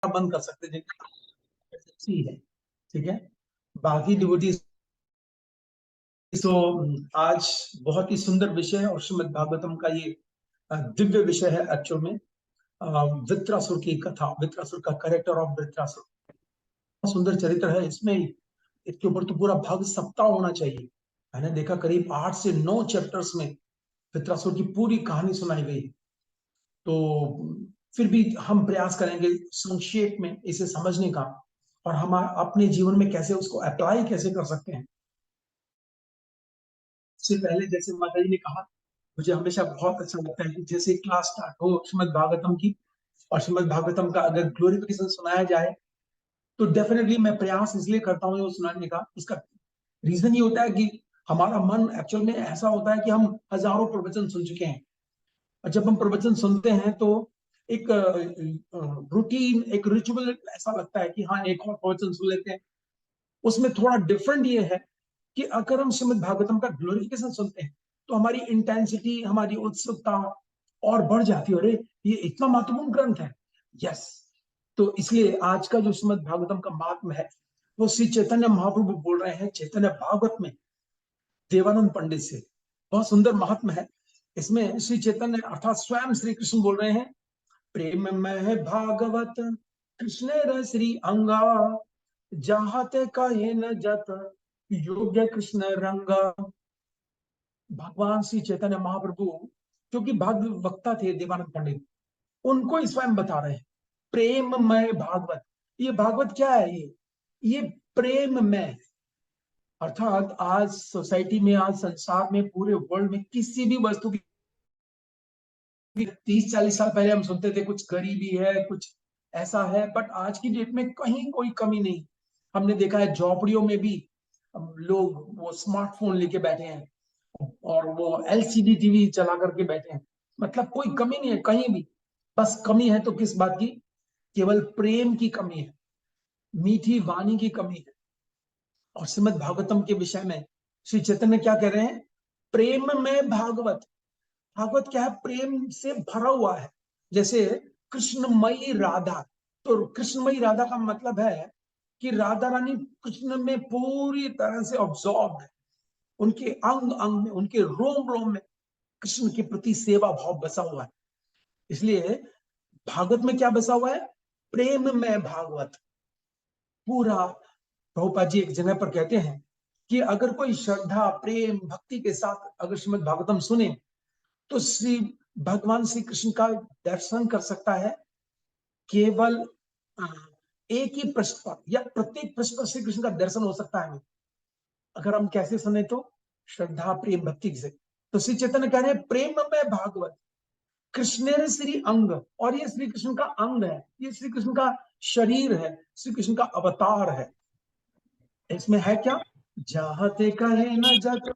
बंद कर सकते हैं, है ठीक है। बाकी डिवोटीज तो आज बहुत ही सुंदर विषय है और श्रीमद् भागवतम का ये दिव्य विषय है एक्चुअल में। वृत्रासुर की कथा, वृत्रासुर का कैरेक्टर ऑफ वृत्रासुर, सुंदर चरित्र है इसमें। इसके ऊपर तो पूरा भाग सप्ताह होना चाहिए। मैंने देखा करीब 8 से 9 चैप्टर्स में वृत्रासुर की पूरी कहानी सुनाई गई। तो फिर भी हम प्रयास करेंगे संक्षेप में इसे समझने का, और हम अपने जीवन में कैसे उसको अप्लाई कैसे कर सकते हैं। इससे पहले जैसे माता जी ने कहा, मुझे हमेशा बहुत अच्छा लगता है कि जैसे क्लास स्टार्ट हो श्रीमद् भागवतम की, और श्रीमद् भागवतम का अगर ग्लोरिफिकेशन सुनाया जाए तो डेफिनेटली मैं प्रयास इसलिए करता हूँ वो सुनाने का। उसका रीजन ये होता है कि हमारा मन एक्चुअल में ऐसा होता है कि हम हजारों प्रवचन सुन चुके हैं, और जब हम प्रवचन सुनते हैं तो एक रूटीन, एक रिचुअल ऐसा लगता है कि हाँ एक और प्रवचन सुन लेते हैं। उसमें थोड़ा डिफरेंट ये है कि अगर हम श्रीमद् भागवतम का ग्लोरिफिकेशन सुनते हैं तो हमारी इंटेंसिटी, हमारी उत्सुकता और बढ़ जाती है। अरे ये इतना महत्वपूर्ण ग्रंथ है, यस। तो इसलिए आज का जो श्रीमद् भागवतम का महात्म्य है वो श्री चैतन्य महाप्रभु बोल रहे हैं चैतन्य भागवत में देवानंद पंडित से। बहुत सुंदर महात्म्य है इसमें। श्री चैतन्य अर्थात स्वयं श्री कृष्ण बोल रहे हैं, प्रेम में भागवत कृष्ण श्री अंगा, जाहते कहे न जत योग्य कृष्ण रंगा। भगवान श्री चैतन्य महाप्रभु जो कि भागवत वक्ता थे देवानंद पंडित, उनको स्वयं बता रहे हैं प्रेममय भागवत। ये भागवत क्या है? ये प्रेम में, अर्थात आज सोसाइटी में, आज संसार में, पूरे वर्ल्ड में किसी भी वस्तु की 30-40 साल पहले हम सुनते थे कुछ गरीबी है, कुछ ऐसा है, बट आज की डेट में कहीं कोई कमी नहीं। हमने देखा है झोपड़ियों में भी लोग वो स्मार्टफोन लेके बैठे हैं और वो एलसीडी टीवी चला करके बैठे हैं। मतलब कोई कमी नहीं है कहीं भी। बस कमी है तो किस बात की? केवल प्रेम की कमी है, मीठी वाणी की कमी है। और श्रीमद् भागवतम के विषय में श्री चैतन्य क्या कह रहे हैं? प्रेम में भागवत। भागवत क्या है? प्रेम से भरा हुआ है। जैसे कृष्णमयी राधा, तो कृष्णमयी राधा का मतलब है कि राधा रानी कृष्ण में पूरी तरह से ऑब्जॉर्व है। उनके अंग अंग में, उनके रोम रोम में कृष्ण के प्रति सेवा भाव बसा हुआ है। इसलिए भागवत में क्या बसा हुआ है? प्रेम में भागवत पूरा। प्रभुपाद जी एक जगह पर कहते हैं कि अगर कोई श्रद्धा, प्रेम, भक्ति के साथ अगर श्रीमद् भागवतम सुने तो श्री भगवान श्री कृष्ण का दर्शन कर सकता है केवल एक ही प्रश्न पर, या प्रत्येक प्रश्न पर श्री कृष्ण का दर्शन हो सकता है। अगर हम कैसे सुने तो श्रद्धा, प्रेम, भक्ति से। तो श्री चैतन्य कह रहे हैं प्रेम में भागवत कृष्ण श्री अंग, और ये श्री कृष्ण का अंग है, ये श्री कृष्ण का शरीर है, श्री कृष्ण का अवतार है। इसमें है क्या? चाहते कहे न जत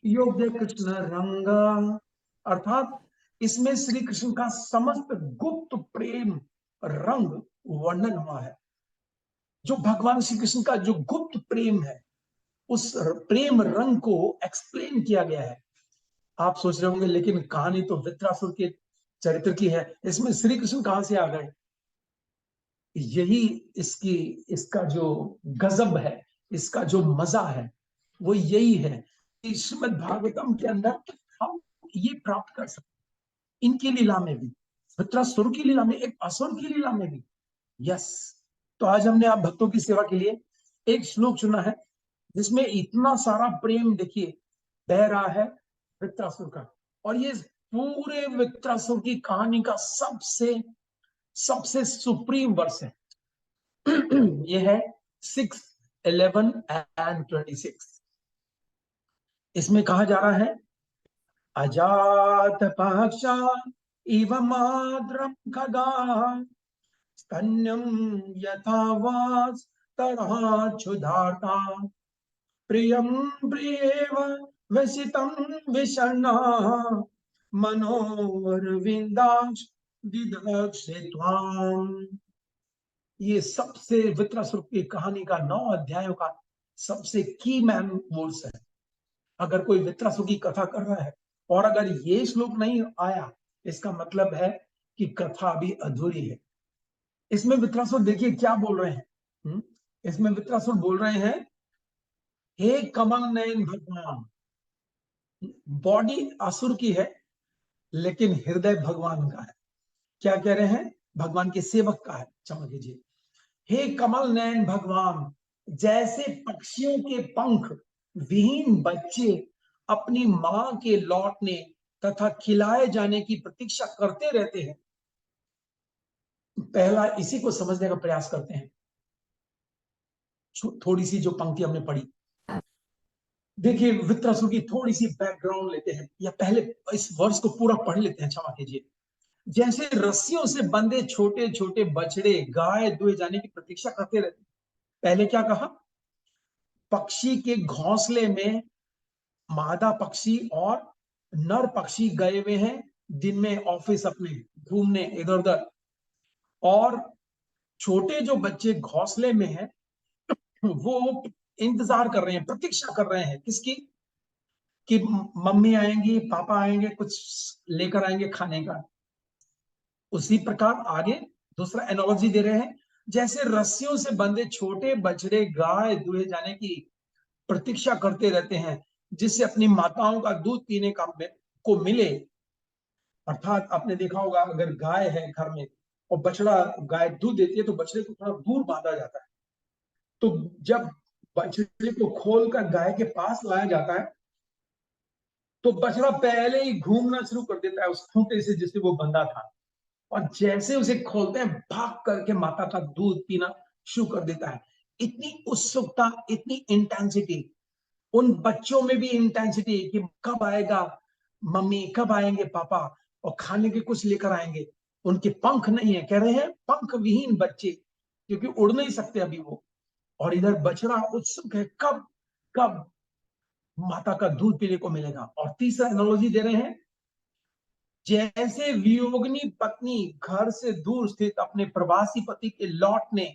योग्य कृष्ण रंगा। अर्थात इसमें श्री कृष्ण का समस्त गुप्त प्रेम रंग वर्णन हुआ है। जो भगवान श्री कृष्ण का जो गुप्त प्रेम है, उस प्रेम रंग को एक्सप्लेन किया गया है। आप सोच रहे होंगे लेकिन कहानी तो वृत्रासुर के चरित्र की है, इसमें श्री कृष्ण कहां से आ गए? यही इसका जो गजब है, इसका जो मजा है, वो यही है कि श्रीमद् भागवतम के अंदर हम ये प्राप्त कर सकते, इनकी लीला में भी, वृत्रासुर की लीला में, एक असुर की लीला में भी। यस। तो आज हमने आप भक्तों की सेवा के लिए एक श्लोक चुना है जिसमें इतना सारा प्रेम देखिए बह रहा है वृत्रासुर का। और ये पूरे वृत्रासुर की कहानी का सबसे सबसे सुप्रीम वर्ष है। ये है 6, 11 and 26। इसमें कहा जा रहा है अजात पक्षा इव माद्रम खगा स्तन्यम यथावास तरहाक्षुधार्ता प्रियम प्रियेव वसितम विषण्णा मनोरविंदाक्ष दिदक्षे त्वाम। ये सबसे वृत्रासुर की कहानी का 9 अध्यायों का सबसे की मैन वर्स है। अगर कोई वृत्रासुर की कथा कर रहा है और अगर ये श्लोक नहीं आया, इसका मतलब है कि कथा भी अधूरी है। इसमें वृत्रासुर देखिए क्या बोल रहे हैं। इसमें वृत्रासुर बोल रहे हैं, हे कमल नयन भगवान। बॉडी असुर की है लेकिन हृदय भगवान का है। क्या कह रहे हैं? भगवान के सेवक का है। क्षमा कीजिए। हे कमल नयन भगवान, जैसे पक्षियों के पंख विहीन बच्चे अपनी मां के लौटने तथा खिलाए जाने की प्रतीक्षा करते रहते हैं। पहला इसी को समझने का प्रयास करते हैं। थोड़ी सी जो पंक्ति हमने पढ़ी, देखिए वृत्रासुर की थोड़ी सी बैकग्राउंड लेते हैं, या पहले इस वर्ष को पूरा पढ़ लेते हैं। क्षमा कीजिए। जैसे रस्सियों से बंधे छोटे छोटे बछड़े गाय दुहे जाने की प्रतीक्षा करते रहते हैं। पहले क्या कहा? पक्षी के घोंसले में मादा पक्षी और नर पक्षी गए हुए हैं दिन में ऑफिस अपने घूमने इधर उधर, और छोटे जो बच्चे घोंसले में हैं वो इंतजार कर रहे हैं, प्रतीक्षा कर रहे हैं किसकी? कि मम्मी आएंगी, पापा आएंगे, कुछ लेकर आएंगे खाने का। उसी प्रकार आगे दूसरा एनालॉजी दे रहे हैं, जैसे रस्सियों से बंधे छोटे बछड़े गाय दुहे जाने की प्रतीक्षा करते रहते हैं, जिससे अपनी माताओं का दूध पीने का को मिले। अर्थात आपने देखा होगा, अगर गाय है घर में और बछड़ा गाय दूध देती है तो बछड़े को थोड़ा दूर बांधा जाता है। तो जब बछड़े को खोलकर गाय के पास लाया जाता है तो बछड़ा पहले ही घूमना शुरू कर देता है उस खूंटे से जिससे वो बंधा था, और जैसे उसे खोलते हैं भाग करके माता का दूध पीना शुरू कर देता है। इतनी उत्सुकता, इतनी इंटेंसिटी उन बच्चों में भी इंटेंसिटी कि कब आएगा मम्मी, कब आएंगे पापा और खाने के कुछ लेकर आएंगे। उनके पंख नहीं है, कह रहे हैं पंख विहीन बच्चे, क्योंकि उड़ नहीं सकते अभी वो। और इधर बछड़ा उत्सुक है, कब कब माता का दूध पीने को मिलेगा। और तीसरा एनालॉजी दे रहे हैं, जैसे वियोगिनी पत्नी घर से दूर स्थित अपने प्रवासी पति के लौटने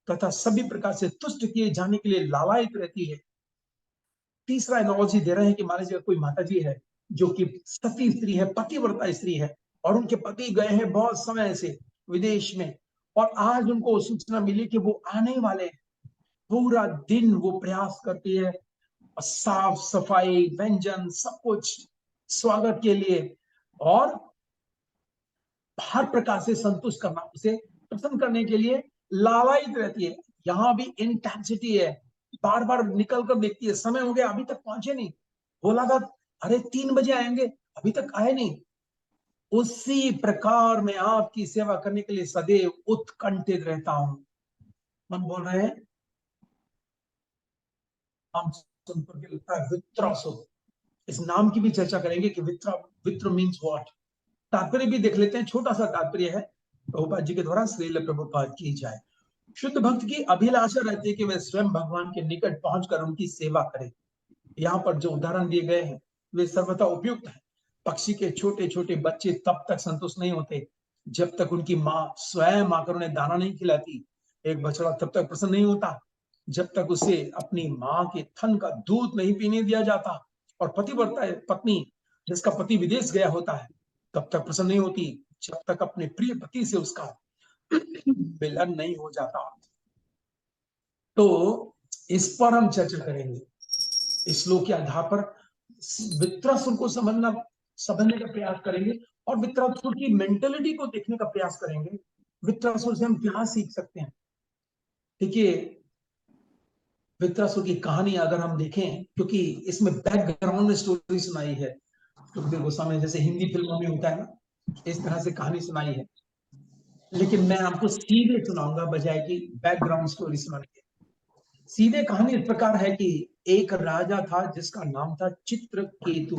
तथा सभी प्रकार से तुष्ट किए जाने के लिए लालायित रहती है। तीसरा एनालॉजी दे रहे हैं कि मान लीजिए कोई माता जी है जो कि सती स्त्री है, पतिव्रता स्त्री है, और उनके पति गए हैं बहुत समय से विदेश में, और आज उनको सूचना मिली कि वो आने वाले हैं। पूरा दिन वो प्रयास करती है, साफ सफाई, व्यंजन, सब कुछ स्वागत के लिए, और हर प्रकार से संतुष्ट करना, उसे प्रसन्न करने के लिए लालायित रहती है। यहां भी इंटेंसिटी है, बार बार निकल कर देखती है, समय हो गया अभी तक पहुंचे नहीं, बोला था अरे 3 बजे आएंगे, अभी तक आए नहीं। उसी प्रकार मैं आपकी सेवा करने के लिए सदैव उत्कंठित रहता हूं। मन बोल रहे हैं, हम सुन करके लगता है वित्रासुर। इस नाम की भी चर्चा करेंगे कि वित्र मीन्स व्हाट। तात्पर्य भी देख लेते हैं, छोटा सा तात्पर्य है, प्रभुपाद जी के द्वारा श्रील प्रभुपाद की जाए। शुद्ध भक्त की अभिलाषा रहती है कि वे स्वयं भगवान के निकट पहुंचकर उनकी सेवा करें। यहाँ पर जो उदाहरण दिए गए हैं वे सर्वथा उपयुक्त हैं। पक्षी के छोटे छोटे बच्चे तब तक संतुष्ट नहीं होते जब तक उनकी माँ स्वयं आकर उन्हें दाना नहीं खिलाती। एक बछड़ा तब तक प्रसन्न नहीं होता जब तक उसे अपनी माँ के थन का दूध नहीं पीने दिया जाता। और पतिव्रता पत्नी जिसका पति विदेश गया होता है तब तक प्रसन्न नहीं होती जब तक अपने प्रिय पति से उसका मिलन नहीं हो जाता। तो इस पर हम चर्चा करेंगे, इस श्लोक के आधार पर वित्रासुर को समझने का प्रयास करेंगे, और वित्रासुर की मेंटेलिटी को देखने का प्रयास करेंगे। वित्रासुर से हम क्या सीख सकते हैं? देखिए, वित्रासुर की कहानी अगर हम देखें, क्योंकि इसमें बैकग्राउंड में स्टोरी सुनाई है, सुखदेव गोस्वामी जैसे हिंदी फिल्मों में होता है ना, इस तरह से कहानी सुनाई है, लेकिन मैं आपको सीधे सुनाऊंगा बजाय कि बैकग्राउंड स्टोरी सुनाने के। सीधे कहानी इस प्रकार है कि एक राजा था जिसका नाम था चित्रकेतु।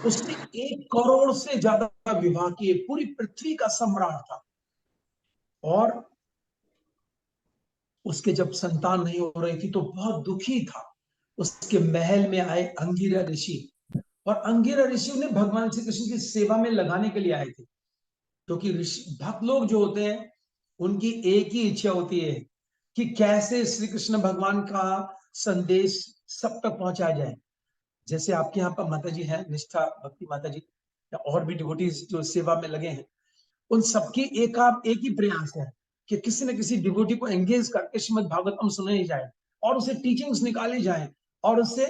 उसने 1 करोड़ से ज्यादा विवाह किए, पूरी पृथ्वी का सम्राट था। और उसके जब संतान नहीं हो रही थी तो बहुत दुखी था। उसके महल में आए अंगिरा ऋषि, और अंगिरा ऋषि ने भगवान श्री कृष्ण की सेवा में लगाने के लिए आए थे, क्योंकि ऋषि भक्त लोग जो होते हैं उनकी एक ही इच्छा होती है कि कैसे श्री कृष्ण भगवान का संदेश सब तक पहुंचाया जाए। जैसे आपके यहाँ पर माता जी हैं, निष्ठा भक्ति माता जी, या और भी डिवोटीज जो सेवा में लगे हैं, उन सबकी एक ही प्रयास है कि किसी न किसी डिवोटी को एंगेज करके श्रीमद् भागवतम सुनाई जाए और उसे टीचिंग्स निकाली जाए और उससे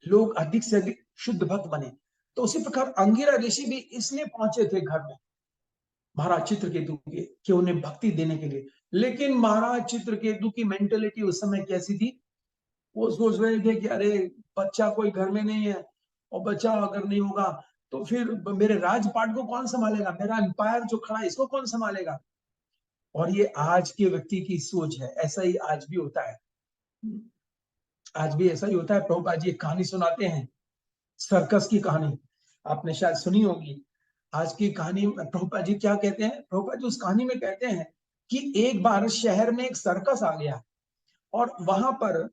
लोग अधिक से अधिक शुद्ध भक्त बने। तो उसी प्रकार अंगिरा ऋषि भी इसलिए पहुंचे थे घर में महाराज चित्रकेतु के कि उन्हें भक्ति देने के लिए। लेकिन महाराज चित्रकेतु की मेंटेलिटी उस समय कैसी थी, वो सोच रहे थे कि अरे बच्चा कोई घर में नहीं है, और बच्चा अगर नहीं होगा तो फिर मेरे राजपाट को कौन संभालेगा, मेरा एम्पायर जो खड़ा है इसको कौन संभालेगा। और ये आज के व्यक्ति की सोच है, ऐसा ही आज भी होता है। आज भी ऐसा ही होता है। प्रभुपाद जी एक कहानी सुनाते हैं, सर्कस की कहानी, आपने शायद सुनी होगी। आज की कहानी में प्रभुपाद जी क्या कहते हैं, प्रभुपाद जी उस कहानी में कहते हैं कि एक बार शहर में एक सर्कस आ गया और वहां पर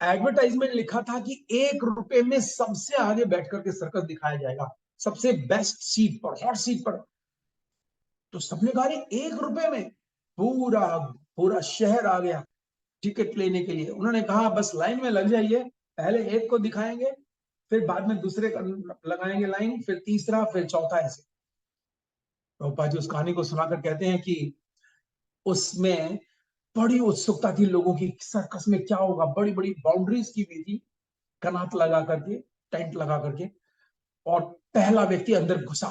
एडवर्टाइजमेंट लिखा था कि 1 रुपए में सबसे आगे बैठ करके सर्कस दिखाया जाएगा, सबसे बेस्ट सीट पर, हॉट सीट पर। तो सबने कहा 1 रुपए में, पूरा पूरा शहर आ गया टिकट लेने के लिए। उन्होंने कहा बस लाइन में लग जाइए, पहले एक को दिखाएंगे, फिर बाद में दूसरे का लगाएंगे लाइन, फिर तीसरा, फिर चौथा, ऐसे। प्रभुपाद जी उस कहानी को सुनाकर कहते हैं कि उसमें बड़ी उत्सुकता थी लोगों की, सर्कस में क्या होगा। बड़ी बड़ी बाउंड्रीज की हुई थी, कनात लगा करके, टेंट लगा करके, और पहला व्यक्ति अंदर घुसा।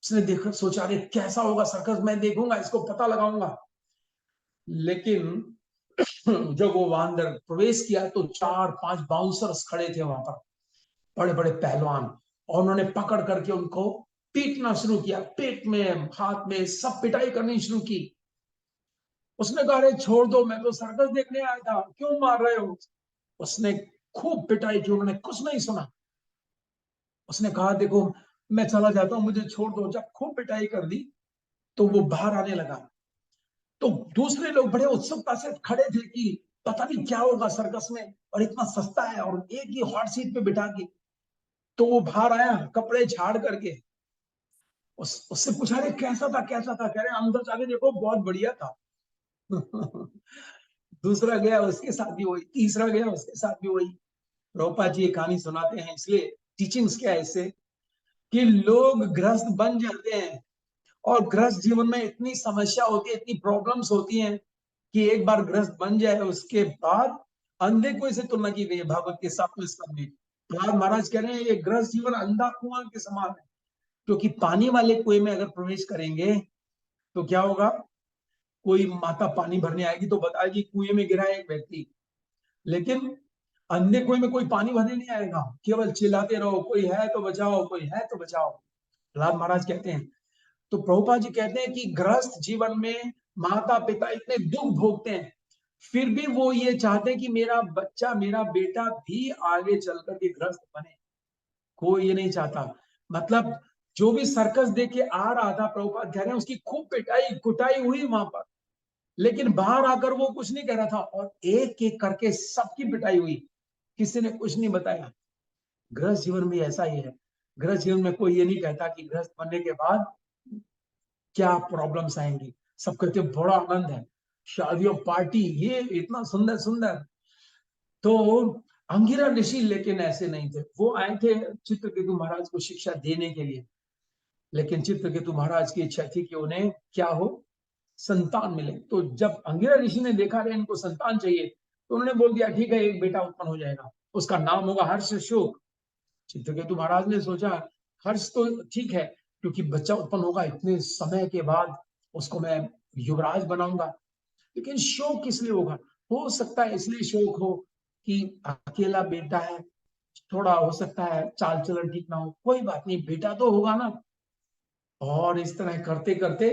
उसने देखकर सोचा अरे कैसा होगा सर्कस, मैं देखूंगा, इसको पता लगाऊंगा। लेकिन जब वो वहां अंदर प्रवेश किया तो 4-5 बाउंसर्स खड़े थे वहां पर, बड़े बड़े पहलवान, और उन्होंने पकड़ करके उनको पीटना शुरू किया, पेट में, हाथ में, सब पिटाई करनी शुरू की। उसने कहा अरे छोड़ दो, मैं तो सर्कस देखने आया था, क्यों मार रहे हो। उसने खूब पिटाई की, उन्होंने कुछ नहीं सुना। उसने कहा देखो मैं चला जाता हूं, मुझे छोड़ दो। जब खूब पिटाई कर दी तो वो बाहर आने लगा। तो दूसरे लोग बड़े उत्सुकता से खड़े थे कि पता नहीं क्या होगा सर्कस में, और इतना सस्ता है, और एक ही हॉट सीट पे बिठा के। तो वो बाहर आया कपड़े झाड़ करके, उससे पूछा रे कैसा था, कैसा था। कह रहे अंदर जाके देखो बहुत बढ़िया था। दूसरा गया, उसके साथ भी वही, तीसरा गया, उसके साथ भी वही। प्रभुपाद जी ये कहानी सुनाते हैं इसलिए, टीचिंग्स क्या है इससे, कि लोग ग्रस्त बन जाते हैं, और ग्रस्त जीवन में इतनी समस्या होती है, इतनी प्रॉब्लम्स होती हैं कि एक बार ग्रस्त बन जाए उसके बाद अंधे कुएं से तुलना की गई है भागवत के 7वें स्कंद में। प्रहलाद महाराज कह रहे हैं ये ग्रस्त जीवन अंधा कुआं के समान है, क्योंकि पानी वाले कुएं में अगर प्रवेश करेंगे तो क्या होगा, कोई माता पानी भरने आएगी तो बताएगी कुएं में गिरा है एक व्यक्ति, लेकिन अंधे कुएं में कोई पानी भरने नहीं आएगा, केवल चिल्लाते रहो कोई है तो बचाओ, कोई है तो बचाओ। प्रहलाद महाराज कहते हैं। तो प्रभुपाद जी कहते हैं कि गृहस्थ जीवन में माता पिता इतने दुख भोगते हैं, फिर भी वो ये चाहते हैं कि मेरा बच्चा, मेरा बेटा भी आगे चलकर के गृहस्थ बने। कोई ये नहीं चाहता। मतलब जो भी सर्कस देख के आ रहा था, प्रभुपाद कह रहे हैं उसकी खूब पिटाई कुटाई हुई वहां पर, लेकिन बाहर आकर वो कुछ नहीं कह रहा था, और एक एक करके सबकी पिटाई हुई, किसी ने कुछ नहीं बताया। गृहस्थ जीवन में ऐसा ही है। गृहस्थ जीवन में कोई ये नहीं कहता कि गृहस्थ बनने के बाद क्या प्रॉब्लम्स आएंगी। सब कहते बड़ा आनंद है, शादियों पार्टी, ये इतना सुंदर सुंदर। तो अंगिरा ऋषि लेकिन ऐसे नहीं थे, वो आए थे चित्रकेतु महाराज को शिक्षा देने के लिए। लेकिन चित्रकेतु महाराज की इच्छा थी कि उन्हें क्या हो, संतान मिले। तो जब अंगिरा ऋषि ने देखा रहे इनको संतान चाहिए, तो उन्होंने बोल दिया ठीक है एक बेटा उत्पन्न हो जाएगा, उसका नाम होगा हर्ष शोक। चित्रकेतु महाराज ने सोचा हर्ष तो ठीक है, क्योंकि बच्चा उत्पन्न होगा इतने समय के बाद, उसको मैं युवराज बनाऊंगा। लेकिन शोक किस लिए होगा, हो सकता है इसलिए शोक हो कि अकेला बेटा है, थोड़ा हो सकता है चाल चलन ठीक ना हो, कोई बात नहीं बेटा तो होगा ना। और इस तरह करते करते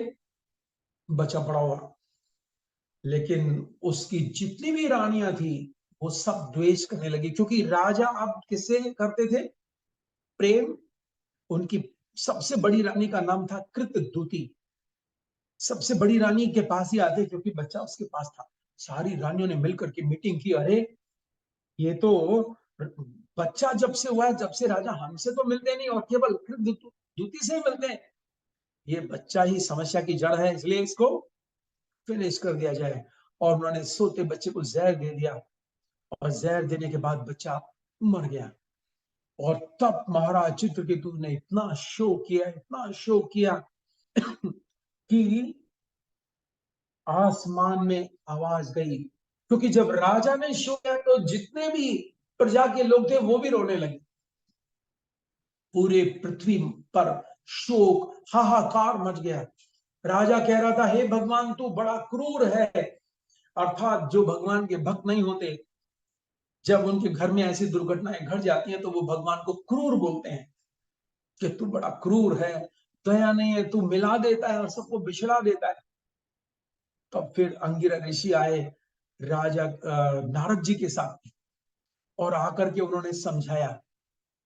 बच्चा बड़ा हुआ। लेकिन उसकी जितनी भी रानियां थी वो सब द्वेष करने लगी, क्योंकि राजा अब किससे करते थे प्रेम। उनकी सबसे बड़ी रानी का नाम था कृतदूती। सबसे बड़ी रानी के पास ही आते क्योंकि बच्चा उसके पास था। सारी रानियों ने मिलकर के मीटिंग की, अरे ये तो बच्चा जब से हुआ है, जब से राजा हमसे तो मिलते नहीं और केवल कृतदूती से ही मिलते हैं, ये बच्चा ही समस्या की जड़ है, इसलिए इसको फिनिश कर दिया जाए। और उन्होंने सोते बच्चे को जहर दे दिया, और जहर देने के बाद बच्चा मर गया। और तब महाराज चित्रकेतु ने इतना शोक किया, इतना शोक किया कि आसमान में आवाज गई, क्योंकि जब राजा ने शोक किया तो जितने भी प्रजा के लोग थे वो भी रोने लगे। पूरे पृथ्वी पर शोक, हाहाकार मच गया। राजा कह रहा था, हे भगवान तू बड़ा क्रूर है। अर्थात जो भगवान के भक्त नहीं होते, जब उनके घर में ऐसी दुर्घटनाएं घट जाती हैं तो वो भगवान को क्रूर बोलते हैं कि तू बड़ा क्रूर है, दया नहीं है, तू मिला देता है और सबको बिछड़ा देता है। तब फिर अंगिरा ऋषि आए राजा नारद जी के साथ, और आकर के उन्होंने समझाया,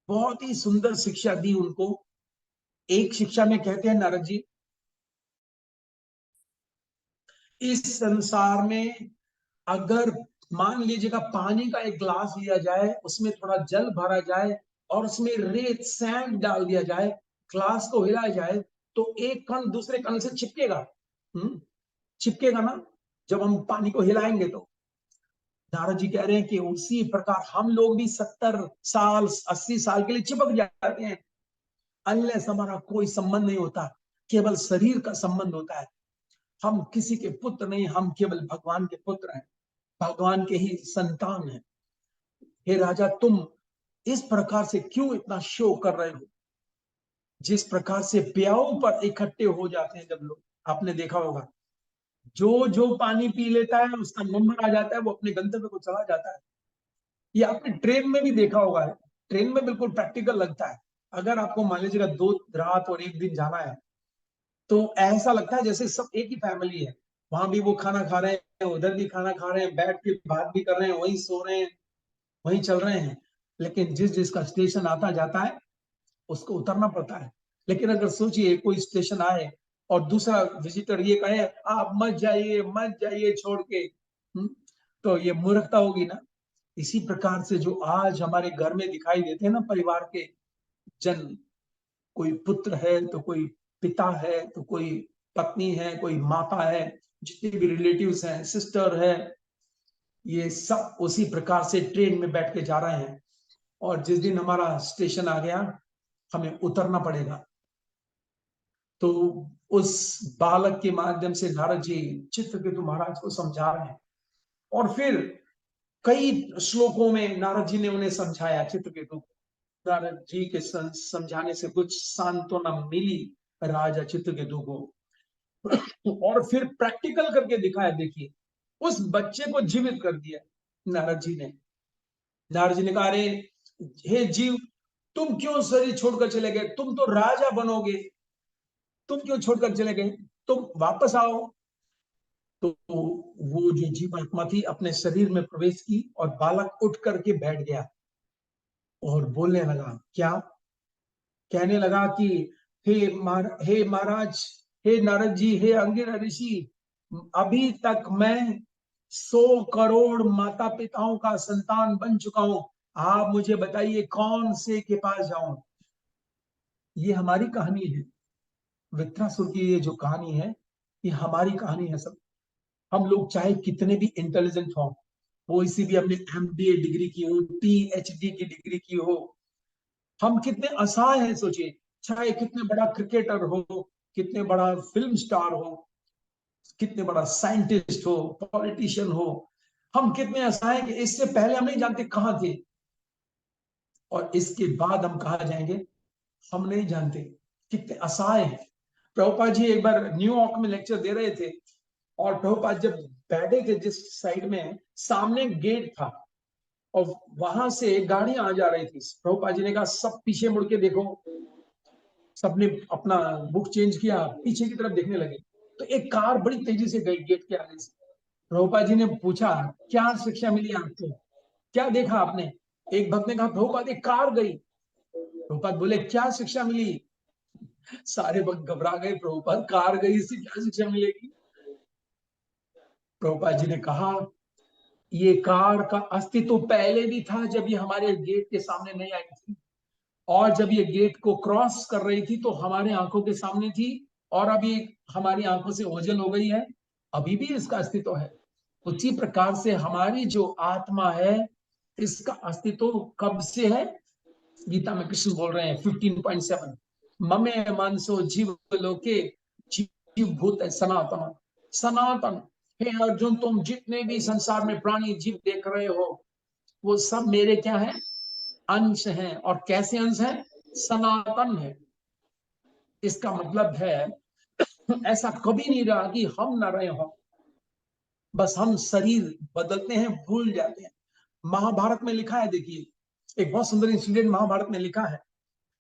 बहुत ही सुंदर शिक्षा दी उनको। एक शिक्षा में कहते हैं नारद जी, इस संसार में अगर मान लीजिएगा पानी का एक ग्लास लिया जाए, उसमें थोड़ा जल भरा जाए और उसमें रेत सैंड डाल दिया जाए, ग्लास को हिलाया जाए, तो एक कण दूसरे कण से चिपकेगा। चिपकेगा ना, जब हम पानी को हिलाएंगे तो। नारद जी कह रहे हैं कि उसी प्रकार हम लोग भी 70 साल 80 साल के लिए चिपक जाते हैं, अनलेस हमारा कोई संबंध नहीं होता, केवल शरीर का संबंध होता है। हम किसी के पुत्र नहीं, हम केवल भगवान के पुत्र हैं, भगवान के ही संतान हैं। हे राजा, तुम इस प्रकार से क्यों इतना शोक कर रहे हो? जिस प्रकार से ब्याओं पर इकट्ठे हो जाते हैं जब लोग, आपने देखा होगा, जो जो पानी पी लेता है उसका नंबर आ जाता है, वो अपने गंतव्य को चला जाता है। ये आपने ट्रेन में भी देखा होगा है। ट्रेन में बिल्कुल प्रैक्टिकल लगता है। अगर आपको मान लीजिएगा 2 रात और 1 दिन जाना है, तो ऐसा लगता है जैसे सब एक ही फैमिली है। वहां भी वो खाना खा रहे हैं, उधर भी खाना खा रहे हैं, बैठ के बात भी कर रहे हैं, वहीं सो रहे हैं, वहीं चल रहे हैं। लेकिन जिस जिसका स्टेशन आता जाता है उसको उतरना पड़ता है। लेकिन अगर सोचिए कोई स्टेशन आए और दूसरा विजिटर ये कहे, आप मत जाइए मत जाइए छोड़ के, तो ये मूर्खता होगी ना। इसी प्रकार से जो आज हमारे घर में दिखाई देते हैं ना, परिवार के जन, कोई पुत्र है तो कोई पिता है तो कोई पत्नी है, कोई माता है, जितने भी रिलेटिव्स हैं, सिस्टर है, ये सब उसी प्रकार से ट्रेन में बैठ के जा रहे हैं। और जिस दिन हमारा स्टेशन आ गया, हमें उतरना पड़ेगा। तो उस बालक के माध्यम से नारद जी चित्रकेतु महाराज को समझा रहे हैं। और फिर कई श्लोकों में नारद जी ने उन्हें समझाया, चित्रकेतु को। नारद जी के समझाने से कुछ सांत्वना मिली राजा चित्रकेतु को। और फिर प्रैक्टिकल करके दिखाया, देखिए, उस बच्चे को जीवित कर दिया नारद जी ने। नारद जी ने कहा, अरे हे जीव, तुम क्यों शरीर छोड़कर चले गए? तुम तो राजा बनोगे, तुम क्यों छोड़कर चले गए? तुम वापस आओ। तो वो जो जीवात्मा थी अपने शरीर में प्रवेश की और बालक उठ करके बैठ गया और बोलने लगा। क्या कहने लगा कि हे महाराज, हे नारद जी, हे अंगिरा ऋषि, अभी तक मैं 100 करोड़ माता पिताओं का संतान बन चुका हूं। आप मुझे बताइए कौन से के पास जाऊं? ये हमारी कहानी है, वृत्रासुर की ये जो कहानी है, ये हमारी कहानी है सब। हम लोग चाहे कितने भी इंटेलिजेंट हों, कोई सी भी हमने MBA डिग्री की हो, PhD की डिग्री की हो, हम कितने असहाय हैं सोचिए। चाहे कितने बड़ा क्रिकेटर हो, कितने बड़ा फिल्म स्टार हो, कितने बड़ा साइंटिस्ट हो, पॉलिटिशियन हो, हम कितने असहाय हैं कि इससे पहले हम नहीं जानते कहां थे, और इसके बाद हम कहा जाएंगे हम नहीं जानते। कितने असहाय हैं। प्रभुपाद जी एक बार न्यूयॉर्क में लेक्चर दे रहे थे, और प्रभुपाद जब बैठे थे जिस साइड में, सामने गेट था और वहां से गाड़ियां आ जा रही थी। प्रभुपाद जी ने कहा, सब पीछे मुड़ के देखो। सबने अपना बुक चेंज किया, पीछे की तरफ देखने लगे, तो एक कार बड़ी तेजी से गई गेट के आगे से। प्रभुपाद जी ने पूछा, क्या शिक्षा मिली आपको? क्या देखा आपने? एक भक्त ने कहा, प्रभुपाद एक कार गई। प्रभुपाद बोले, क्या शिक्षा मिली? सारे भक्त घबरा गए, प्रभुपाद कार गई, इससे क्या शिक्षा मिलेगी? प्रभुपाद जी ने कहा, ये कार का अस्तित्व पहले भी था, जब ये हमारे गेट के सामने नहीं आई थी, और जब ये गेट को क्रॉस कर रही थी तो हमारे आंखों के सामने थी, और अभी हमारी आंखों से ओझल हो गई है, अभी भी इसका अस्तित्व है। उसी प्रकार से हमारी जो आत्मा है, इसका अस्तित्व कब से है? गीता में कृष्ण बोल रहे हैं 15.7, ममे मानसो जीव लोके जीव भूत है सनातन, सनातन। हे अर्जुन, तुम जितने भी संसार में प्राणी जीव देख रहे हो, वो सब मेरे क्या है? अंश हैं। और कैसे अंश हैं? सनातन है। इसका मतलब है ऐसा कभी नहीं रहा कि हम न रहे हो, बस हम शरीर बदलते हैं, भूल जाते हैं। महाभारत में लिखा है, देखिए एक बहुत सुंदर इंसिडेंट महाभारत में लिखा है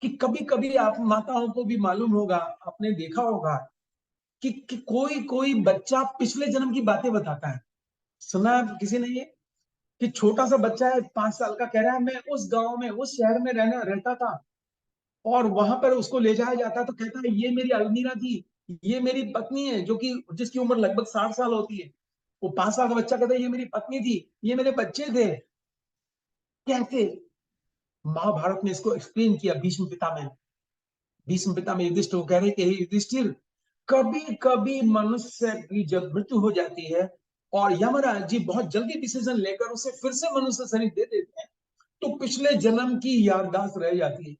कि कभी कभी आप माताओं को भी मालूम होगा, आपने देखा होगा कि कोई कोई बच्चा पिछले जन्म की बातें बताता है। सुना है किसी ने ये? कि छोटा सा बच्चा है, 5 साल का, कह रहा है मैं उस गांव में, उस शहर में रहता था, और वहां पर उसको ले जाया जाता तो कहता है ये मेरी अलमीरा थी, ये मेरी पत्नी है, जो कि जिसकी उम्र लगभग 60 साल होती है। वो 5 साल का बच्चा कहता है ये मेरी पत्नी थी, ये मेरे बच्चे थे। कैसे? महाभारत ने इसको एक्सप्लेन किया भीष्म पितामह। भीष्म पितामह युधिष्ठिर को कह रहे कि युधिष्ठिर, कभी कभी मनुष्य की जब मृत्यु हो जाती है और यमराज जी बहुत जल्दी डिसीजन लेकर उसे फिर से मनुष्य शरीर दे देते हैं, तो पिछले जन्म की याददाश्त रह जाती है।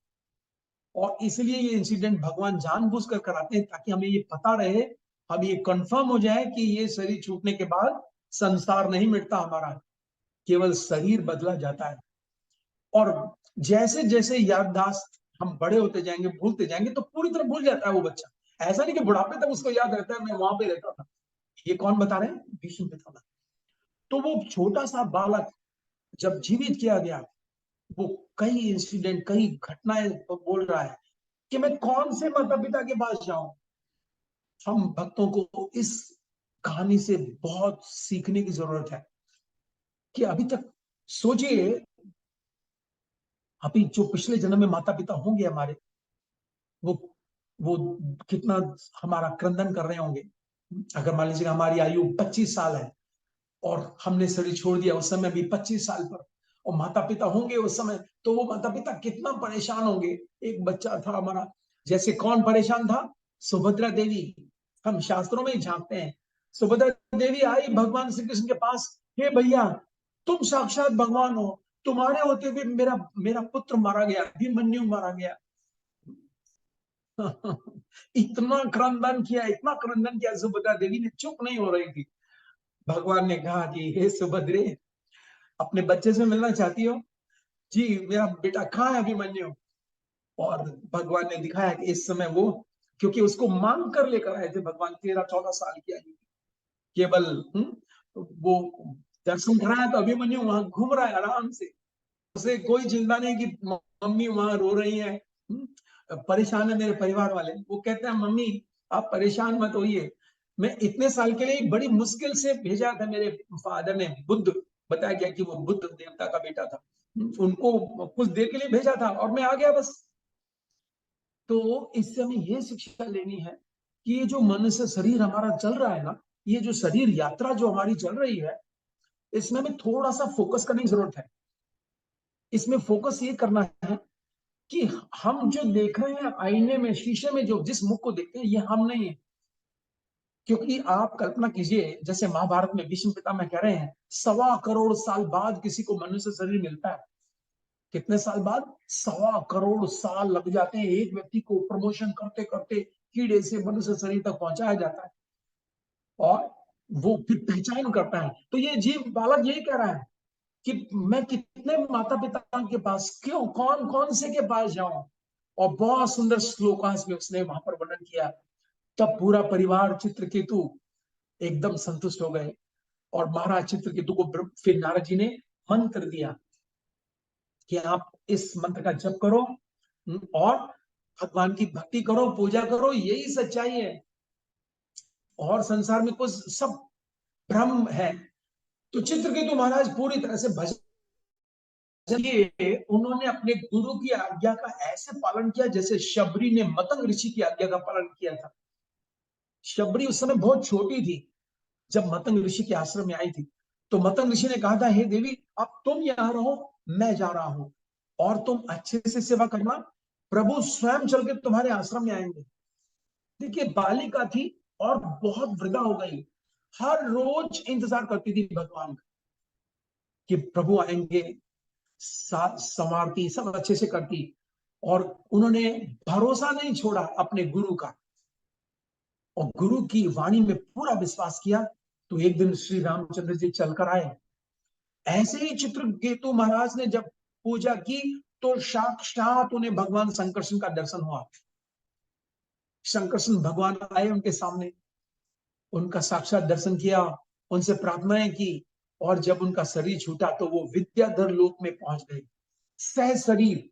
और इसलिए ये इंसिडेंट भगवान जानबूझकर कराते हैं ताकि हमें ये पता रहे, हम ये कंफर्म हो जाए कि ये शरीर छूटने के बाद संसार नहीं मिटता हमारा, केवल शरीर बदला जाता है। और जैसे जैसे याददाश्त हम बड़े होते जाएंगे, भूलते जाएंगे, तो पूरी तरह भूल जाता है वो बच्चा। ऐसा नहीं कि बुढ़ापे तक उसको याद रहता है मैं वहां पे रहता था। ये कौन बता रहे हैं? भीष्म पितामह। तो वो छोटा सा बालक जब जीवित किया गया, वो कई इंसिडेंट, कई घटनाएं बोल रहा है कि मैं कौन से माता पिता के पास जाऊं। हम भक्तों को इस कहानी से बहुत सीखने की जरूरत है कि अभी तक सोचिए, अभी जो पिछले जन्म में माता पिता होंगे हमारे, वो वो कितना हमारा क्रंदन कर रहे होंगे। अगर मान लीजिए हमारी आयु 25 साल है और हमने शरीर छोड़ दिया उस समय भी 25 साल पर, और माता पिता होंगे उस समय, तो वो माता पिता कितना परेशान होंगे। एक बच्चा था हमारा, जैसे कौन परेशान था? सुभद्रा देवी। हम शास्त्रों में ही झांकते हैं। सुभद्रा देवी आई भगवान श्री कृष्ण के पास, हे भैया, तुम साक्षात भगवान हो, तुम्हारे होते हुए मेरा मेरा पुत्र मारा गया, अभिमन्यु मारा गया। इतना क्रंदन किया, इतना क्रंदन किया, सुभद्रा देवी ने चुप नहीं हो रही थी। भगवान ने कहा कि हे सुभद्रे, अपने बच्चे से मिलना चाहती हो? जी, मेरा बेटा कहाँ है अभिमन्यु? और भगवान ने दिखाया कि इस समय वो, क्योंकि उसको मांग कर लेकर आए थे भगवान, 13-14 साल की आयु, केवल वो दर्शन कराया तो अभिमन्यु वहां घूम रहा है आराम से। उसे कोई चिंता नहीं कि मम्मी वहां रो रही है, परेशान है मेरे परिवार वाले। वो कहते हैं मम्मी आप परेशान मत होइए, मैं इतने साल के लिए बड़ी मुश्किल से भेजा था, मेरे फादर ने, बुद्ध, बताया गया कि वो बुद्ध देवता का बेटा था, उनको कुछ देर के लिए भेजा था और मैं आ गया बस। तो इससे हमें ये शिक्षा लेनी है कि ये जो मनुष्य शरीर हमारा चल रहा है ना, ये जो शरीर यात्रा जो हमारी चल रही है, इसमें हमें थोड़ा सा फोकस करने की जरूरत है। इसमें फोकस ये करना है कि हम जो देख रहे हैं आईने में, शीशे में, जो जिस मुख को देखते हैं, ये हम नहीं है। क्योंकि आप कल्पना कीजिए, जैसे महाभारत में भीष्म पितामह कह रहे हैं 1.25 करोड़ साल बाद किसी को मनुष्य शरीर मिलता है। कितने साल बाद? 1.25 करोड़ साल लग जाते हैं एक व्यक्ति को प्रमोशन करते करते, कीड़े से मनुष्य शरीर तक पहुंचाया जाता है, और वो फिर पहचान करता है। तो ये जीव बालक यही कह रहा है कि मैं कितने माता पिता के पास, क्यों, कौन कौन से के पास जाऊं? और बहुत सुंदर श्लोकांश में उसने वहां पर वर्णन किया। तब पूरा परिवार चित्रकेतु एकदम संतुष्ट हो गए, और महाराज चित्रकेतु को फिर नारद जी ने मंत्र दिया कि आप इस मंत्र का जप करो, और भगवान की भक्ति करो, पूजा करो, यही सच्चाई है, और संसार में कुछ सब भ्रम है। तो चित्रकेतु महाराज पूरी तरह से भजन, उन्होंने अपने गुरु की आज्ञा का ऐसे पालन किया जैसे शबरी ने मतंग ऋषि की आज्ञा का पालन किया था। शबरी उस समय बहुत छोटी थी जब मतंग ऋषि के आश्रम में आई थी। तो मतंग ऋषि ने कहा था, हे देवी, अब तुम यहाँ रहो, मैं जा रहा हूं, और तुम अच्छे से सेवा करना, प्रभु स्वयं चल के तुम्हारे आश्रम में आएंगे। देखिए, बालिका थी और बहुत वृद्धा हो गई, हर रोज इंतजार करती थी भगवान का कि प्रभु आएंगे, संवारती, सब अच्छे से करती। और उन्होंने भरोसा नहीं छोड़ा अपने गुरु का, और गुरु की वाणी में पूरा विश्वास किया। तो एक दिन श्री रामचंद्र जी चलकर आए। ऐसे ही चित्रकेतु महाराज ने जब पूजा की तो साक्षात उन्हें भगवान शंकरसन का दर्शन हुआ। शंकरसन भगवान आए उनके सामने, उनका साक्षात दर्शन किया, उनसे प्रार्थनाएं की, और जब उनका शरीर छूटा तो वो विद्याधर लोक में पहुंच गए सह शरीर,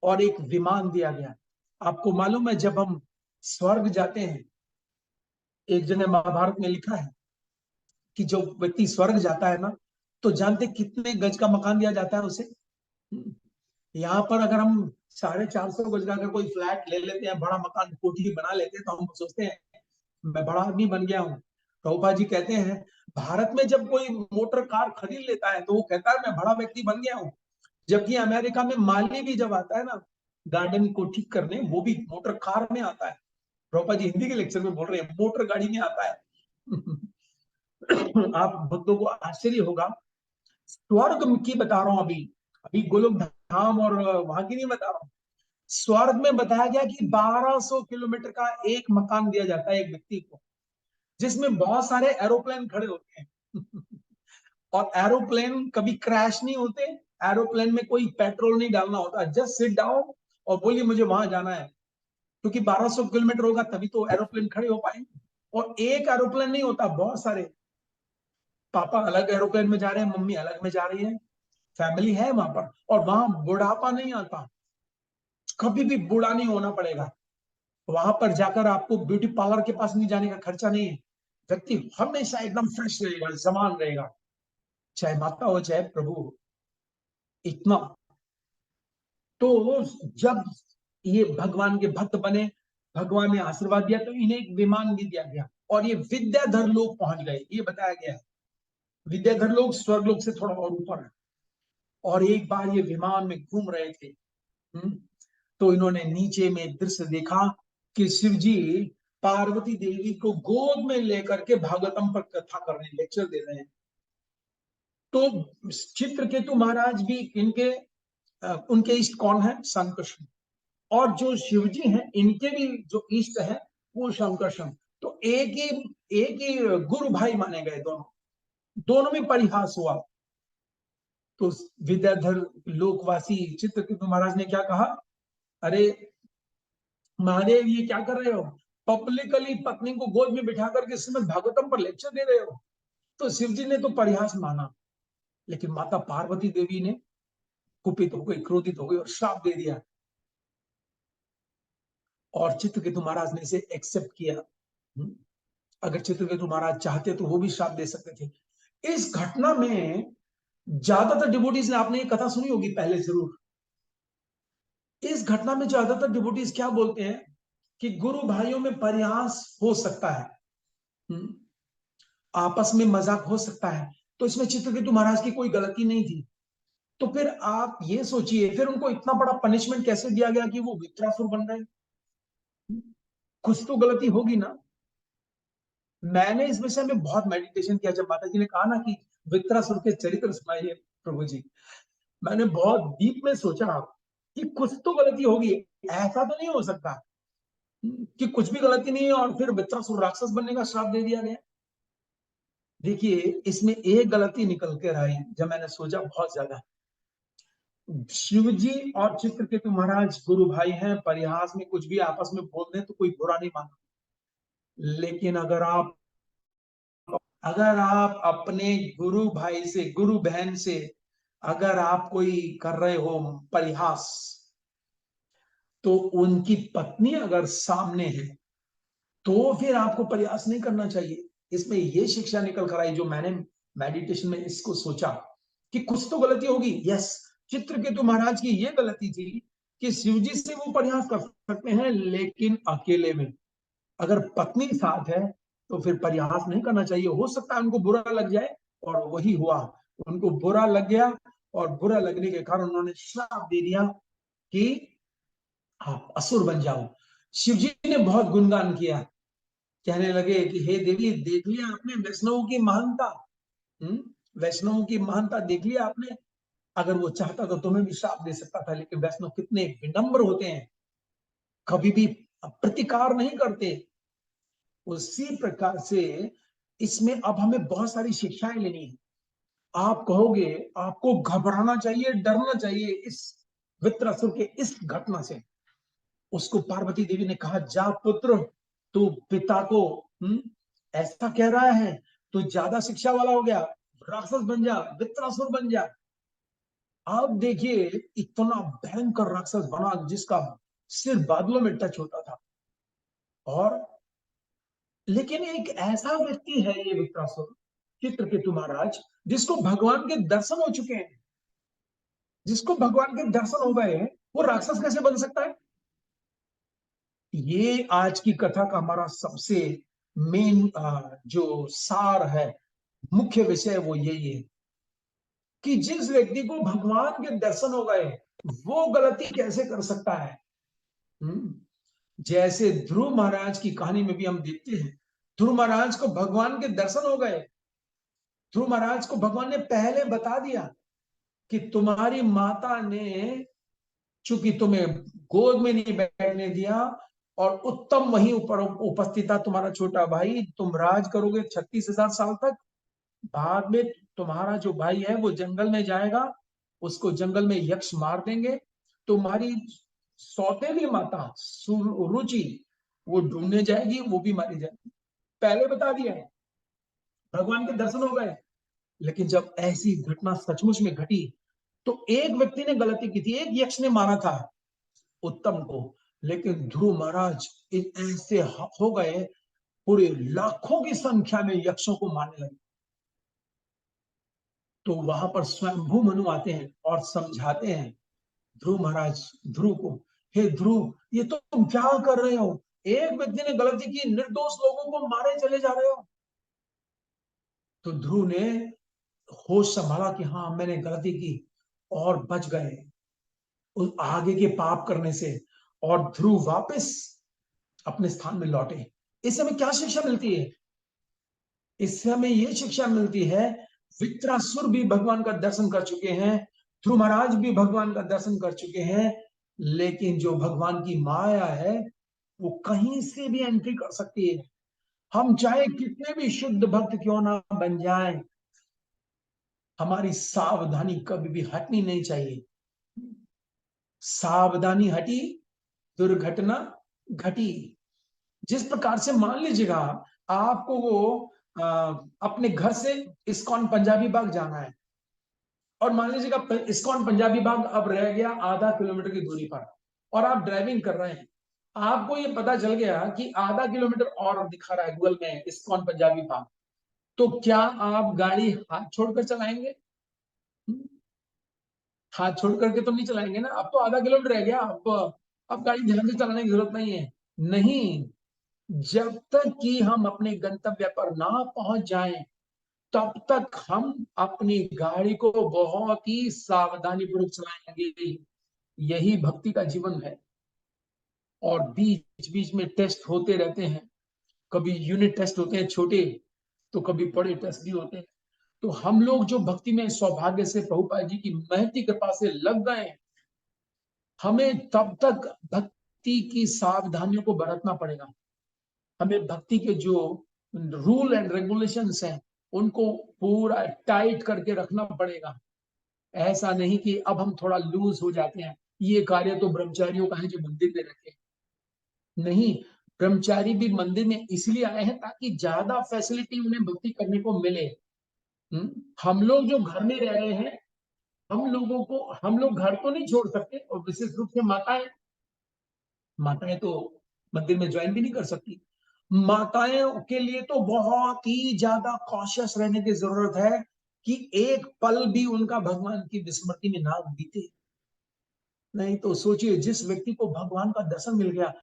और एक विमान दिया गया। आपको मालूम है, जब हम स्वर्ग जाते हैं, एक जगह महाभारत में लिखा है कि जो व्यक्ति स्वर्ग जाता है ना, तो जानते कितने गज का मकान दिया जाता है उसे? यहाँ पर अगर हम 450 गज का अगर कोई फ्लैट ले लेते हैं, बड़ा मकान कोठी बना लेते हैं, तो हम सोचते हैं मैं बड़ा आदमी बन गया हूँ। प्रभुपाद जी कहते हैं, भारत में जब कोई मोटर कार खरीद लेता है तो वो कहता है मैं बड़ा व्यक्ति बन गया हूँ। जबकि अमेरिका में माली भी जब आता है ना गार्डन को ठीक करने, वो भी मोटर कार में आता है। प्रभुपाद जी हिंदी के लेक्चर में बोल रहे हैं मोटर गाड़ी में आता है। आप भक्तों को आश्चर्य होगा, स्वर्ग की बता रहा हूं अभी, अभी गोलोक धाम और वहां की नहीं बता रहा हूं। स्वर्ग में बताया गया कि 1200 किलोमीटर का एक मकान दिया जाता है एक व्यक्ति को, जिसमें बहुत सारे एरोप्लेन खड़े होते हैं। और एरोप्लेन कभी क्रैश नहीं होते, एरोप्लेन में कोई पेट्रोल नहीं डालना होता, जस्ट सिट डाउन और बोलिए मुझे वहां जाना है। क्योंकि 1200 किलोमीटर होगा तभी तो एरोप्लेन खड़े हो पाएंगे। और एक एरोप्लेन नहीं होता, बहुत सारे, पापा अलग एरोप्लेन में जा रहे हैं, मम्मी अलग में जा रही है, फैमिली है वहां पर। और वहां बुढ़ापा नहीं आता, कभी भी बूढ़ा नहीं होना पड़ेगा। वहां पर जाकर आपको ब्यूटी पार्लर के पास नहीं जाने का खर्चा नहीं है। व्यक्ति हमेशा एकदम फ्रेश रहेगा, जवान रहेगा, चाहे माता हो चाहे प्रभु हो, इतना। तो जब ये भगवान के भक्त बने, भगवान ने आशीर्वाद दिया, तो इन्हें एक विमान भी दिया गया और ये विद्याधर लोग पहुंच गए, ये बताया गया है। विद्याधर लोग स्वर्ग लोग से थोड़ा और ऊपर है। और एक बार ये विमान में घूम रहे थे, तो इन्होंने नीचे में दृश्य देखा कि शिव जी पार्वती देवी को गोद में लेकर के भागवतम पर कथा कर रहे हैं, लेक्चर दे रहे हैं। तो चित्रकेतु महाराज भी इनके उनके इष्ट कौन है? शंकरशन। और जो शिव जी हैं इनके भी जो इष्ट है वो शंकरशन। तो एक ही गुरु भाई माने गए, दोनों दोनों में परिहास हुआ। तो विद्याधर लोकवासी चित्रकेतु महाराज ने क्या कहा, अरे महादेव ये क्या कर रहे हो, पब्लिकली पत्नी को गोद में बिठा करके श्रीमद् भागवतम पर लेक्चर दे रहे हो। तो शिव जी ने तो परिहास माना, लेकिन माता पार्वती देवी ने कुपित हो गई, क्रोधित हो गई और श्राप दे दिया। और चित्रकेतु महाराज ने इसे एक्सेप्ट किया। अगर चित्रकेतु महाराज चाहते तो वो भी श्राप दे सकते थे। इस घटना में ज्यादातर डिवोटीज ने, आपने ये कथा सुनी होगी पहले जरूर, इस घटना में ज्यादातर डिवोटीज क्या बोलते हैं कि गुरु भाइयों में परिहास हो सकता है, आपस में मजाक हो सकता है। तो इसमें चित्रकेतु महाराज की कोई गलती नहीं थी। तो फिर आप ये सोचिए, फिर उनको इतना बड़ा पनिशमेंट कैसे दिया गया कि वो वित्रासुर बन गए? कुछ तो गलती होगी ना। मैंने इस विषय में बहुत मेडिटेशन किया। जब माता जी ने कहा ना कि वित्रासुर के चरित्र सुनाइए प्रभु जी, मैंने बहुत डीप में सोचा कि कुछ तो गलती होगी, ऐसा तो नहीं हो सकता कि कुछ भी गलती नहीं है और फिर वित्रासुर राक्षस बनने का श्राप दे दिया गया। देखिए इसमें एक गलती निकल कर आई, जब मैंने सोचा बहुत ज्यादा। शिव जी और चित्रकेतु महाराज गुरु भाई हैं, परिहास में कुछ भी आपस में बोल दें तो कोई बुरा नहीं माना। लेकिन अगर आप अपने गुरु भाई से, गुरु बहन से अगर आप कोई कर रहे हो परिहास, तो उनकी पत्नी अगर सामने है तो फिर आपको परिहास नहीं करना चाहिए। इसमें ये शिक्षा निकल कर आई, जो मैंने मेडिटेशन में इसको सोचा कि कुछ तो गलती होगी। यस, चित्रकेतु महाराज की ये गलती थी कि शिवजी से वो परिहास कर सकते हैं लेकिन अकेले में। अगर पत्नी साथ है तो फिर परिहास नहीं करना चाहिए। हो सकता है उनको बुरा लग जाए, और वही हुआ, उनको बुरा लग गया। और बुरा लगने के कारण उन्होंने श्राप दे दिया कि आप असुर बन जाओ। शिवजी ने बहुत गुणगान किया, कहने लगे कि हे देवी, देख लिया आपने वैष्णव की महानता, वैष्णव की महानता देख लिया आपने। अगर वो चाहता तो तुम्हें भी श्राप दे सकता था, लेकिन वैष्णव कितने विनम्र होते हैं, कभी भी प्रतिकार नहीं करते। उसी प्रकार से इसमें अब हमें बहुत सारी शिक्षाएं लेनी है। आप कहोगे आपको घबराना चाहिए, डरना चाहिए इस वृत्रासुर के इस घटना से। उसको पार्वती देवी ने कहा, जा पुत्र, तू पिता को ऐसा कह रहा है, तू ज्यादा शिक्षा वाला हो गया, राक्षस बन जा, वृत्रासुर बन जा। आप देखिए इतना भयंकर राक्षस बना जिसका सिर बादलों में टच होता था। और लेकिन एक ऐसा व्यक्ति है ये वृत्रासुर, चित्रकेतु महाराज, जिसको भगवान के दर्शन हो चुके हैं, जिसको भगवान के दर्शन हो गए हैं, वो राक्षस कैसे बन सकता है? ये आज की कथा का हमारा सबसे मेन जो सार है, मुख्य विषय वो यही है कि जिस व्यक्ति को भगवान के दर्शन हो गए वो गलती कैसे कर सकता है। जैसे ध्रुव महाराज की कहानी में भी हम देखते हैं, ध्रुव महाराज को भगवान के दर्शन हो गए। ध्रुव महाराज को भगवान ने पहले बता दिया कि तुम्हारी माता ने, चूंकि तुम्हें गोद में नहीं बैठने दिया और उत्तम वहीं ऊपर उपस्थित था तुम्हारा छोटा भाई, तुम राज करोगे 36,000 साल तक। बाद में तुम्हारा जो भाई है वो जंगल में जाएगा, उसको जंगल में यक्ष मार देंगे। तुम्हारी सौतेली माता रुचि वो ढूंढने जाएगी, वो भी मारी जाएगी। पहले बता दिया है, भगवान के दर्शन हो गए। लेकिन जब ऐसी घटना सचमुच में घटी तो एक व्यक्ति ने गलती की थी, एक यक्ष ने मारा था उत्तम को, लेकिन ध्रुव महाराज ऐसे हो गए, पूरे लाखों की संख्या में यक्षों को मारने लगे। तो वहां पर स्वयंभू मनु आते हैं और समझाते हैं ध्रुव महाराज, ध्रुव को, हे ध्रुव, ये तो तुम क्या कर रहे हो? एक व्यक्ति ने गलती की, निर्दोष लोगों को मारे चले जा रहे हो। तो ध्रुव ने होश संभाला कि हाँ मैंने गलती की, और बच गए उस आगे के पाप करने से, और ध्रुव वापस अपने स्थान में लौटे। इससे हमें क्या शिक्षा मिलती है? इससे हमें यह शिक्षा मिलती है, वित्रासुर भी भगवान का दर्शन कर चुके हैं, ध्रुव महाराज भी भगवान का दर्शन कर चुके हैं, लेकिन जो भगवान की माया है वो कहीं से भी एंट्री कर सकती है। हम चाहे कितने भी शुद्ध भक्त क्यों ना बन जाएं, हमारी सावधानी कभी भी हटनी नहीं चाहिए। सावधानी हटी, दुर्घटना घटी। जिस प्रकार से मान लीजिएगा आपको वो अपने घर से इस्कॉन पंजाबी बाग जाना है, और मान लीजिएगा इस्कॉन पंजाबी बाग अब रह गया आधा किलोमीटर की दूरी पर, और आप ड्राइविंग कर रहे हैं, आपको ये पता चल गया कि आधा किलोमीटर और दिखा रहा है गूगल में इस्कॉन पंजाबी बाग, तो क्या आप गाड़ी हाथ छोड़कर चलाएंगे? हाथ छोड़ करके तो नहीं चलाएंगे ना। अब तो आधा किलोमीटर रह गया, अब गाड़ी ध्यान से चलाने की जरूरत नहीं है। नहीं, जब तक कि हम अपने गंतव्य पर ना पहुंच जाएं, तब तक हम अपनी गाड़ी को बहुत ही सावधानी पूर्वक चलाएंगे। यही भक्ति का जीवन है। और बीच बीच में टेस्ट होते रहते हैं, कभी यूनिट टेस्ट होते हैं छोटे, तो कभी बड़े टेस्ट भी होते हैं। तो हम लोग जो भक्ति में सौभाग्य से प्रभुपाद जी की महती कृपा से लग गए, हमें तब तक भक्ति की सावधानियों को बरतना पड़ेगा। हमें भक्ति के जो रूल एंड रेगुलेशंस हैं उनको पूरा टाइट करके रखना पड़ेगा। ऐसा नहीं कि अब हम थोड़ा लूज हो जाते हैं, ये कार्य तो ब्रह्मचारियों का है जो मंदिर में रखे। नहीं, ब्रह्मचारी भी मंदिर में इसलिए आए हैं ताकि ज्यादा फैसिलिटी उन्हें भक्ति करने को मिले। हम लोग जो घर में रह रहे हैं, हम लोग घर तो नहीं छोड़ सकते, और विशेष रूप से माताएं, माताएं तो मंदिर में ज्वाइन भी नहीं कर सकती। माताएं के लिए तो बहुत ही ज्यादा कॉशियस रहने की जरूरत है कि एक पल भी उनका भगवान की विस्मृति में ना बीते। नहीं तो सोचिए, जिस व्यक्ति को भगवान का दर्शन मिल गया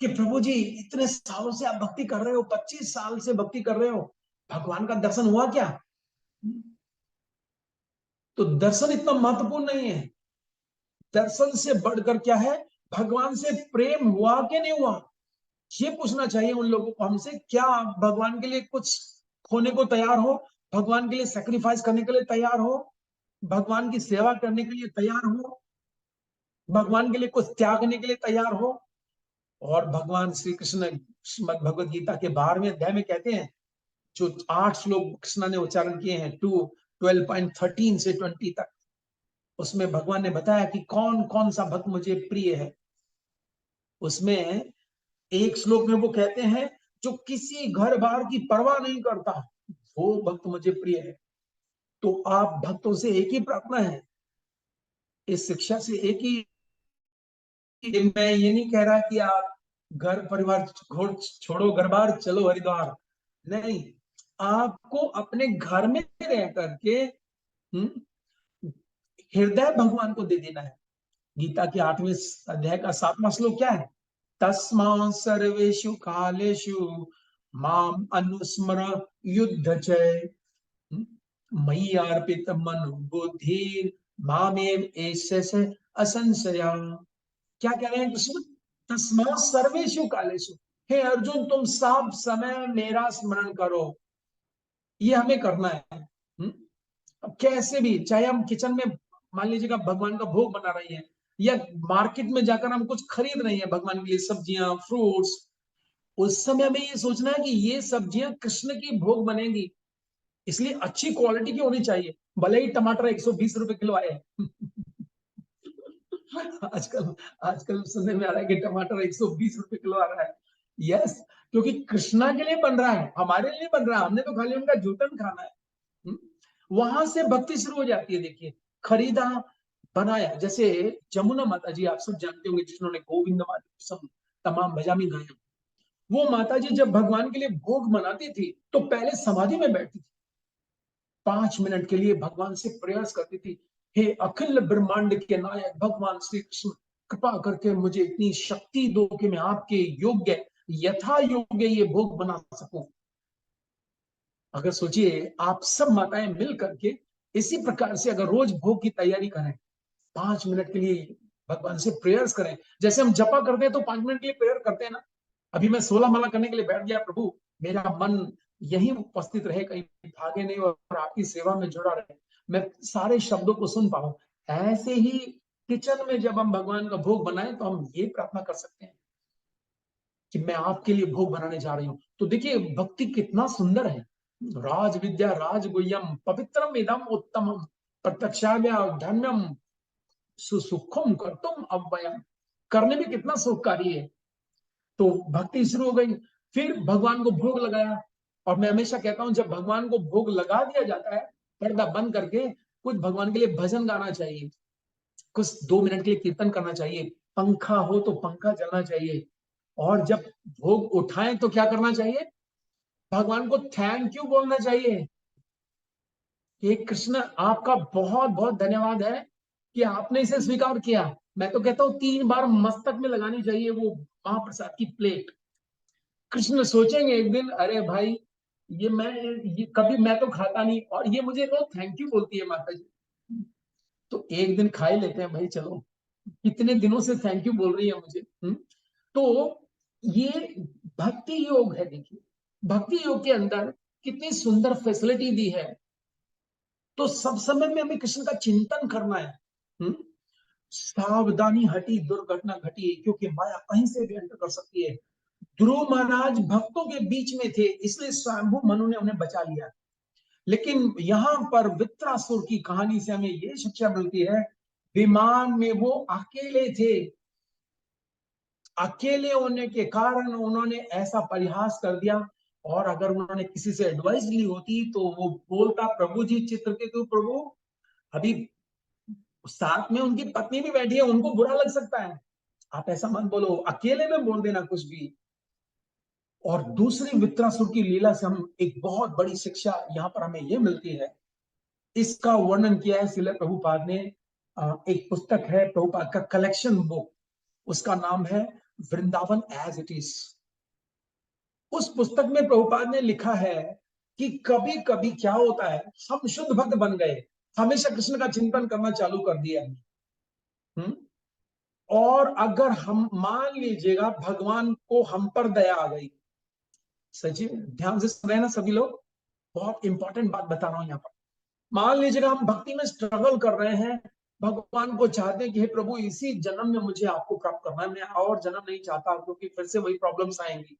कि प्रभु जी इतने सालों से आप भक्ति कर रहे हो, 25 साल से भक्ति कर रहे हो, भगवान का दर्शन हुआ क्या? तो दर्शन इतना महत्वपूर्ण नहीं है। दर्शन से बढ़कर क्या है, भगवान से प्रेम हुआ कि नहीं हुआ, ये पूछना चाहिए उन लोगों को हमसे। क्या आप भगवान के लिए कुछ खोने को तैयार हो? भगवान के लिए सेक्रीफाइस करने के लिए तैयार हो? भगवान की सेवा करने के लिए तैयार हो? भगवान के लिए कुछ त्यागने के लिए तैयार हो? और भगवान श्री कृष्ण श्रीमद भगवद गीता के 12वें अध्याय में कहते हैं, जो 8 श्लोक कृष्ण ने उच्चारण किए हैं 12.13 से 20 तक, उसमें भगवान ने बताया कि कौन कौन सा भक्त मुझे प्रिय है। उसमें एक श्लोक में वो कहते हैं, जो किसी घर बार की परवाह नहीं करता, वो भक्त मुझे प्रिय है। तो आप भक्तों से एक ही प्रार्थना है, इस शिक्षा से एक ही, मैं ये नहीं कह रहा कि आप घर परिवार छोड़ो घर बार चलो हरिद्वार, नहीं, आपको अपने घर में रह करके हृदय भगवान को दे देना है। गीता के 8वें अध्याय का 7वां श्लोक क्या है? तस्मा सर्वेषु कालेषु माम अनुस्मर युद्ध चय मयि अर्पित मनु बुद्धि मामेव एष असंशया। क्या कह रहे हैं कृष्ण? तस्मा सर्वेषु कालेषु, हे अर्जुन तुम सब समय मेरा स्मरण करो। ये हमें करना है। अब कैसे भी, चाहे हम किचन में मान लीजिएगा भगवान का भोग बना रही हैं, या मार्केट में जाकर हम कुछ खरीद रही हैं भगवान के लिए, सब्जियां फ्रूट्स, उस समय हमें ये सोचना है कि ये सब्जियां कृष्ण की भोग बनेंगी, इसलिए अच्छी क्वालिटी की होनी चाहिए, भले ही टमाटर 120 रुपए किलो आए। आजकल आजकल सुनने में आ रहा है कि टमाटर 120 रुपए किलो आ रहा है। यस, क्योंकि कृष्णा के लिए बन रहा है, हमारे लिए बन रहा है, हमने तो खाली उनका जूतन खाना है। वहां से भक्ति शुरू हो जाती है। देखिए, खरीदा बनाया, जैसे जमुना माता जी आप सब जानते होंगे, जिन्होंने गोविंद सब तमाम भजामी गाया, वो माता जी जब भगवान के लिए भोग बनाती थी तो पहले समाधि में बैठती थी, 5 मिनट के लिए भगवान से प्रयास करती थी, हे अखिल ब्रह्मांड के नायक भगवान श्री कृष्ण, कृपा करके मुझे इतनी शक्ति दो कि मैं आपके योग्य, यथा योग्य ये भोग बना सकूं। अगर सोचिए, आप सब माताएं मिल करके इसी प्रकार से अगर रोज भोग की तैयारी करें, 5 मिनट के लिए भगवान से प्रेयर्स करें, जैसे हम जपा करते हैं तो 5 मिनट के लिए प्रेयर करते हैं ना। अभी मैं 16 माला करने के लिए बैठ गया, प्रभु मेरा मन यही उपस्थित रहे, कहीं भागे नहीं और आपकी सेवा में जुड़ा रहे, मैं सारे शब्दों को सुन पाऊं। ऐसे ही किचन में जब हम भगवान का भोग बनाएं तो हम ये प्रार्थना कर सकते हैं कि मैं आपके लिए भोग बनाने जा रही हूँ। तो देखिए भक्ति कितना सुंदर है। राज विद्या राज गुह्यम पवित्रम इदम उत्तमम प्रत्यक्षाव्या धन्यम सुसुखम कर्तुम अव्ययम, करने में कितना सुखकारी है। तो भक्ति शुरू हो गई, फिर भगवान को भोग लगाया। और मैं हमेशा कहता हूं, जब भगवान को भोग लगा दिया जाता है, पर्दा बंद करके कुछ भगवान के लिए भजन गाना चाहिए, कुछ 2 मिनट के लिए कीर्तन करना चाहिए, पंखा हो तो पंखा चलना चाहिए। और जब भोग उठाएं तो क्या करना चाहिए? भगवान को थैंक यू बोलना चाहिए कि कृष्ण आपका बहुत बहुत धन्यवाद है कि आपने इसे स्वीकार किया। मैं तो कहता हूं 3 बार मस्तक में लगानी चाहिए वो महाप्रसाद की प्लेट। कृष्ण सोचेंगे एक दिन, अरे भाई ये कभी मैं तो खाता नहीं और ये मुझे रोज थैंक यू बोलती है माता जी, तो एक दिन खा ही लेते हैं भाई, चलो कितने दिनों से थैंक यू बोल रही है मुझे। तो ये भक्ति योग है। देखिए भक्ति योग के अंदर कितनी सुंदर फैसिलिटी दी है। तो सब समय में हमें कृष्ण का चिंतन करना है। सावधानी हटी दुर्घटना घटी, क्योंकि माया कहीं से भी एंटर कर सकती है। ध्रुव महाराज भक्तों के बीच में थे, इसलिए स्वयंभू मनु ने उन्हें बचा लिया। लेकिन यहाँ पर वित्रासुर की कहानी से हमें ये शिक्षा मिलती है, विमान में वो अकेले थे, अकेले होने के कारण उन्होंने ऐसा परिहास कर दिया। और अगर उन्होंने किसी से एडवाइस ली होती तो वो बोलता, प्रभु जी चित्रकेतु प्रभु, अभी साथ में उनकी पत्नी भी बैठी है, उनको बुरा लग सकता है, आप ऐसा मत बोलो, अकेले में बोल देना कुछ भी। और दूसरी वित्रासुर की लीला से हम एक बहुत बड़ी शिक्षा यहाँ पर हमें यह मिलती है, इसका वर्णन किया है श्रील प्रभुपाद ने। एक पुस्तक है प्रभुपाद का कलेक्शन बुक, उसका नाम है वृंदावन एज इट इज। उस पुस्तक में प्रभुपाद ने लिखा है कि कभी कभी क्या होता है, हम शुद्ध भक्त बन गए, हमेशा कृष्ण का चिंतन करना चालू कर दिया। और अगर हम मान लीजिएगा भगवान को हम पर दया आ गई, सचिव ध्यान से सुन रहे हैं ना सभी लोग, बहुत इंपॉर्टेंट बात बता रहा हूं यहाँ पर। मान लीजिएगा हम भक्ति में स्ट्रगल कर रहे हैं, भगवान को चाहते हैं कि हे प्रभु इसी जन्म में मुझे आपको प्राप्त करना है, मैं और जन्म नहीं चाहता, क्योंकि फिर से वही प्रॉब्लम्स आएंगी।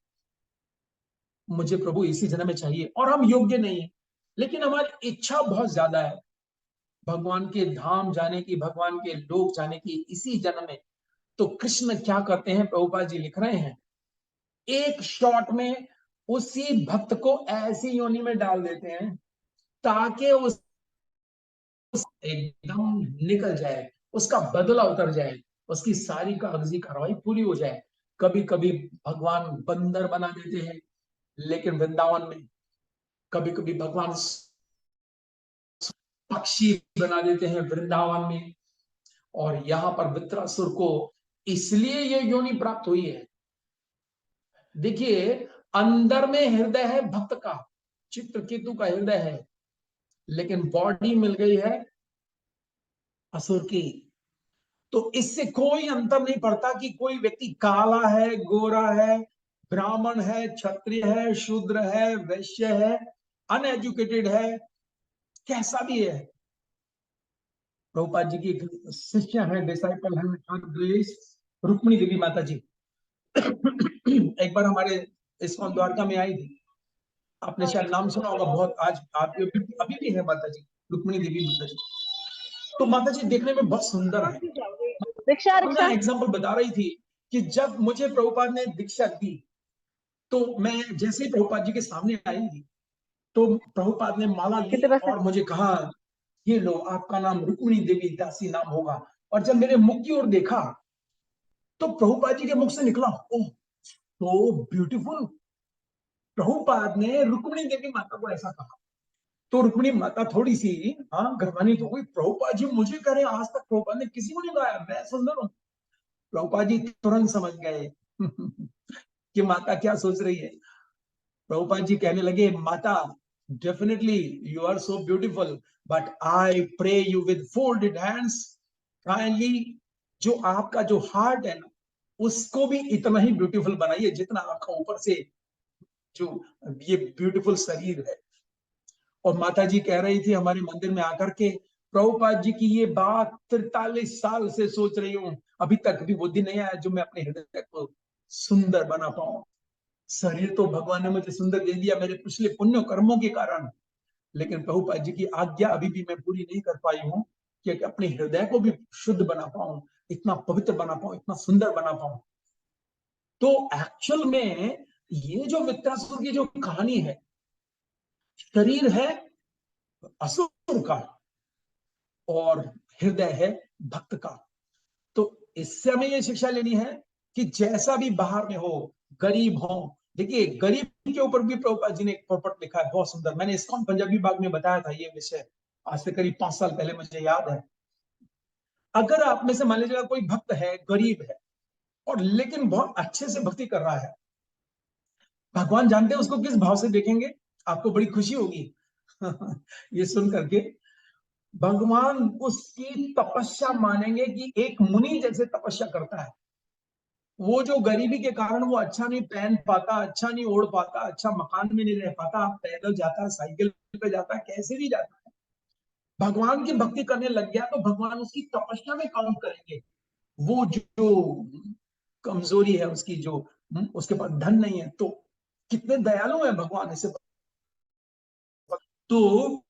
मुझे प्रभु इसी जन्म में चाहिए, और हम योग्य नहीं है, लेकिन हमारी इच्छा बहुत ज्यादा है भगवान के धाम जाने की, भगवान के लोक जाने की इसी जन्म में। तो कृष्ण क्या करते हैं, प्रभुपाद जी लिख रहे हैं, एक शॉट में उसी भक्त को ऐसी योनि में डाल देते हैं ताकि उस एकदम निकल जाए, उसका बदला उतर जाए, उसकी सारी कागजी कार्रवाई पूरी हो जाए। कभी कभी भगवान बंदर बना देते हैं लेकिन वृंदावन में, कभी कभी भगवान पक्षी बना देते हैं वृंदावन में, और यहां पर वृत्रासुर को इसलिए ये योनि प्राप्त हुई है। देखिए, अंदर में हृदय है भक्त का, चित्रकेतु का हृदय है, लेकिन बॉडी मिल गई है असुर की। तो इससे कोई अंतर नहीं पड़ता कि कोई व्यक्ति काला है, गोरा है, ब्राह्मण है, क्षत्रिय है, शूद्र है, वैश्य है, अनएजुकेटेड है, कैसा भी है। प्रभुपाद जी की एक शिष्य है, डिसाइपल है, ग्रेस रुक्मिणी देवी माता जी। एक बार हमारे इस्कॉन द्वारका में आई थी, आपने शायद नाम सुना होगा बहुत, आज आप अभी भी है माता जी, रुक्मिणी देवी माता जी। तो माता जी देखने में बहुत सुंदर है। रिक्शा अपना रिक्शा एग्जाम्पल बता रही थी कि जब मुझे प्रभुपाद ने दीक्षा दी, तो मैं जैसे ही प्रभुपाद जी के सामने आई, तो प्रभुपाद ने माला ली कितने पैसे? और मुझे कहा, ये लो आपका नाम रुक्मिणी देवी दासी नाम होगा। और जब मेरे मुख की ओर देखा, तो प्रभुपाद जी के मुख से निकला, ओह तो ब्यूटीफुल। प्रभुपाद ने रुक्मिणी देवी माता को ऐसा कहा। तो रुक्मिणी माता थोड़ी सी गर्वान्वित हो गई, प्रभुपाद जी मुझे कह रहे, आज तक प्रभुपाद ने किसी को नहीं कहा मैं सुंदर हूं। प्रभुपाद जी तुरंत समझ गए कि माता क्या सोच रही है। प्रभुपाद जी कहने लगे, माता definitely you are so beautiful, but I pray you with folded hands, kindly जो आपका जो हार्ट है ना, उसको भी इतना ही ब्यूटीफुल बनाइए जितना आपका ऊपर से जो ये ब्यूटीफुल शरीर है। और माता जी कह रही थी हमारे मंदिर में आकर के, प्रभुपाद जी की ये बात 43 साल से सोच रही हूँ, अभी तक भी वो दिन नहीं आया जो मैं अपने हृदय को सुंदर बना पाऊं। शरीर तो भगवान ने मुझे सुंदर दे दिया मेरे पिछले पुण्य कर्मों के कारण, लेकिन प्रभुपाद जी की आज्ञा अभी भी मैं पूरी नहीं कर पाई हूँ कि अपने हृदय को भी शुद्ध बना पाऊं, इतना पवित्र बना पाऊं, इतना सुंदर बना पाऊं। तो एक्चुअल में ये जो वृत्रासुर की जो कहानी है, शरीर है असुर का और हृदय है भक्त का। तो इससे हमें ये शिक्षा लेनी है कि जैसा भी बाहर में हो, गरीब हो, देखिए गरीब के ऊपर भी प्रभुपाद जी ने एक पोपट लिखा है बहुत सुंदर, मैंने इस्कॉन पंजाबी बाग में बताया था ये विषय, आज से करीब 5 साल पहले, मुझे याद है। अगर आप में से मान लीजिएगा कोई भक्त है, गरीब है, और लेकिन बहुत अच्छे से भक्ति कर रहा है, भगवान जानते हैं उसको किस भाव से देखेंगे, आपको बड़ी खुशी होगी ये सुन करके। भगवान उसकी तपस्या मानेंगे कि एक मुनि जैसे तपस्या करता है। वो जो गरीबी के कारण वो अच्छा नहीं पहन पाता, अच्छा नहीं ओढ़ पाता, अच्छा मकान में नहीं रह पाता, पैदल जाता है, साइकिल पे जाता है, कैसे भी जाता है, भगवान की भक्ति करने लग गया तो भगवान उसकी तपस्या में काउंट करेंगे। वो जो कमजोरी है उसकी, जो उसके पास धन नहीं है, तो कितने दयालु है भगवान इसे। तो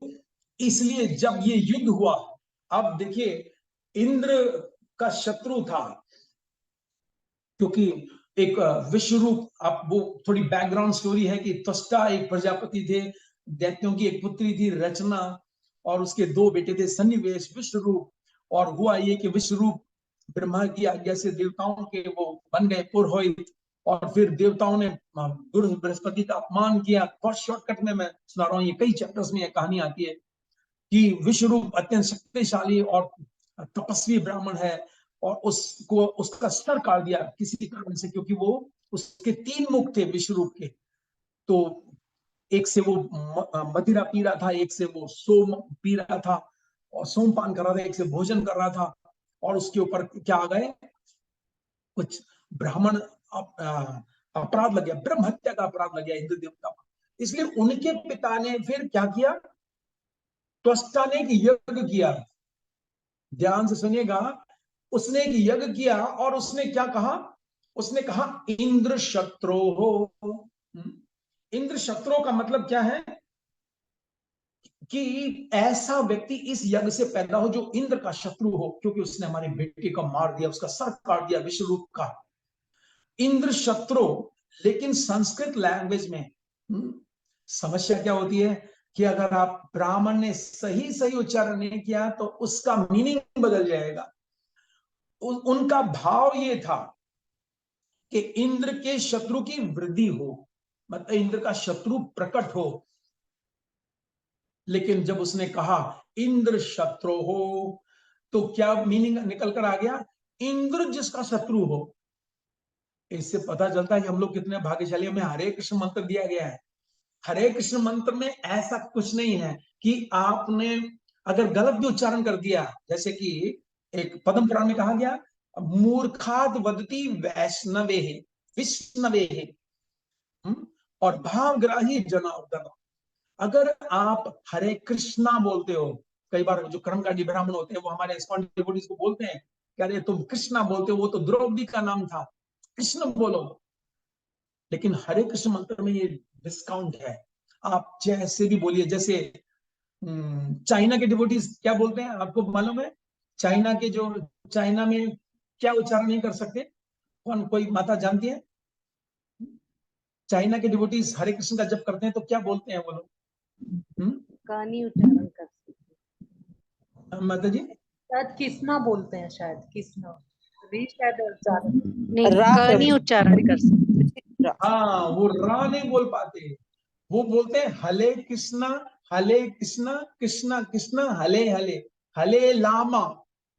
इसलिए जब ये युद्ध हुआ, अब देखिए इंद्र का शत्रु था, क्योंकि एक विश्व रूप, आप वो थोड़ी बैकग्राउंड स्टोरी है कि त्वष्टा एक प्रजापति थे, दैत्यों की एक पुत्री थी रचना, और उसके 2 बेटे थे सन्निवेश, विश्व रूप। और हुआ ये कि विश्व रूप ब्रह्मा की आज्ञा से देवताओं के वो बन गए पुरोहित, और फिर देवताओं ने गुरु बृहस्पति का अपमान किया। बहुत शॉर्टकट में मैं सुना रहा हूँ, ये कई चैप्टर्स में ये कहानी आती है कि विश्वरूप अत्यंत शक्तिशाली और तपस्वी ब्राह्मण है, और उसको उसका सर काट दिया किसी कारण से, क्योंकि वो उसके 3 मुख थे विश्वरूप के। तो एक से वो मदिरा पी रहा था, एक से वो सोम पी रहा था और सोमपान कर रहा था, एक से भोजन कर रहा था, और उसके ऊपर क्या आ गए कुछ ब्राह्मण अपराध लग गया, ब्रह्म हत्या का अपराध लग गया इंद्र देवता पर। इसलिए उनके पिता ने फिर क्या किया, त्वष्टा ने एक यज्ञ किया, ध्यान से सुनिएगा, उसने एक यज्ञ किया और उसने क्या कहा? उसने कहा इंद्र शत्रु हो। इंद्र शत्रु का मतलब क्या है? कि ऐसा व्यक्ति इस यज्ञ से पैदा हो जो इंद्र का शत्रु हो, क्योंकि उसने हमारे बेटे को मार दिया, उसका सर काट दिया विश्वरूप का। इंद्र शत्रु। लेकिन संस्कृत लैंग्वेज में समस्या क्या होती है कि अगर आप ब्राह्मण ने सही सही उच्चारण नहीं किया तो उसका मीनिंग बदल जाएगा। उनका भाव ये था कि इंद्र के शत्रु की वृद्धि हो, मतलब इंद्र का शत्रु प्रकट हो। लेकिन जब उसने कहा इंद्र शत्रु हो, तो क्या मीनिंग निकल कर आ गया? इंद्र जिसका शत्रु हो। इससे पता चलता है कि हम लोग कितने भाग्यशाली, हमें हरे कृष्ण मंत्र दिया गया है। हरे कृष्ण मंत्र में ऐसा कुछ नहीं है कि आपने अगर गलत भी उच्चारण कर दिया, जैसे कि एक पद्म पुराण में कहा गया, मूर्खाद वदति वैष्णवे विष्णवे, और भावग्राही जनार्दन। अगर आप हरे कृष्णा बोलते हो, कई बार जो कर्मकांडी ब्राह्मण होते हैं वो हमारे इस्कॉन डिवोटीज को बोलते हैं कि अरे तुम कृष्णा बोलते हो, वो तो द्रौपदी का नाम था, कृष्ण बोलो। लेकिन हरे कृष्ण मंत्र में ये डिस्काउंट है, आप जैसे भी बोलिए। जैसे चाइना के डिवोटीज क्या बोलते हैं आपको मालूम है? चाइना के जो, चाइना में क्या उच्चारण नहीं कर सकते? कौन, कोई माता जानती है? चाइना के डिवोटीज हरे कृष्ण का जप करते हैं तो क्या बोलते हैं वो लोग? कहानी उच्चारण कर सकते माता जी शायद किसना बोलते हैं, शायद किसना भी शायद उच्चारण नहीं, कहानी उच्चारण कर सकते। हाँ, वो रा नहीं बोल पाते, वो बोलते हैं हले कृष्णा, हले कृष्णा, कृष्णा कृष्णा, हले हले, हले लामा।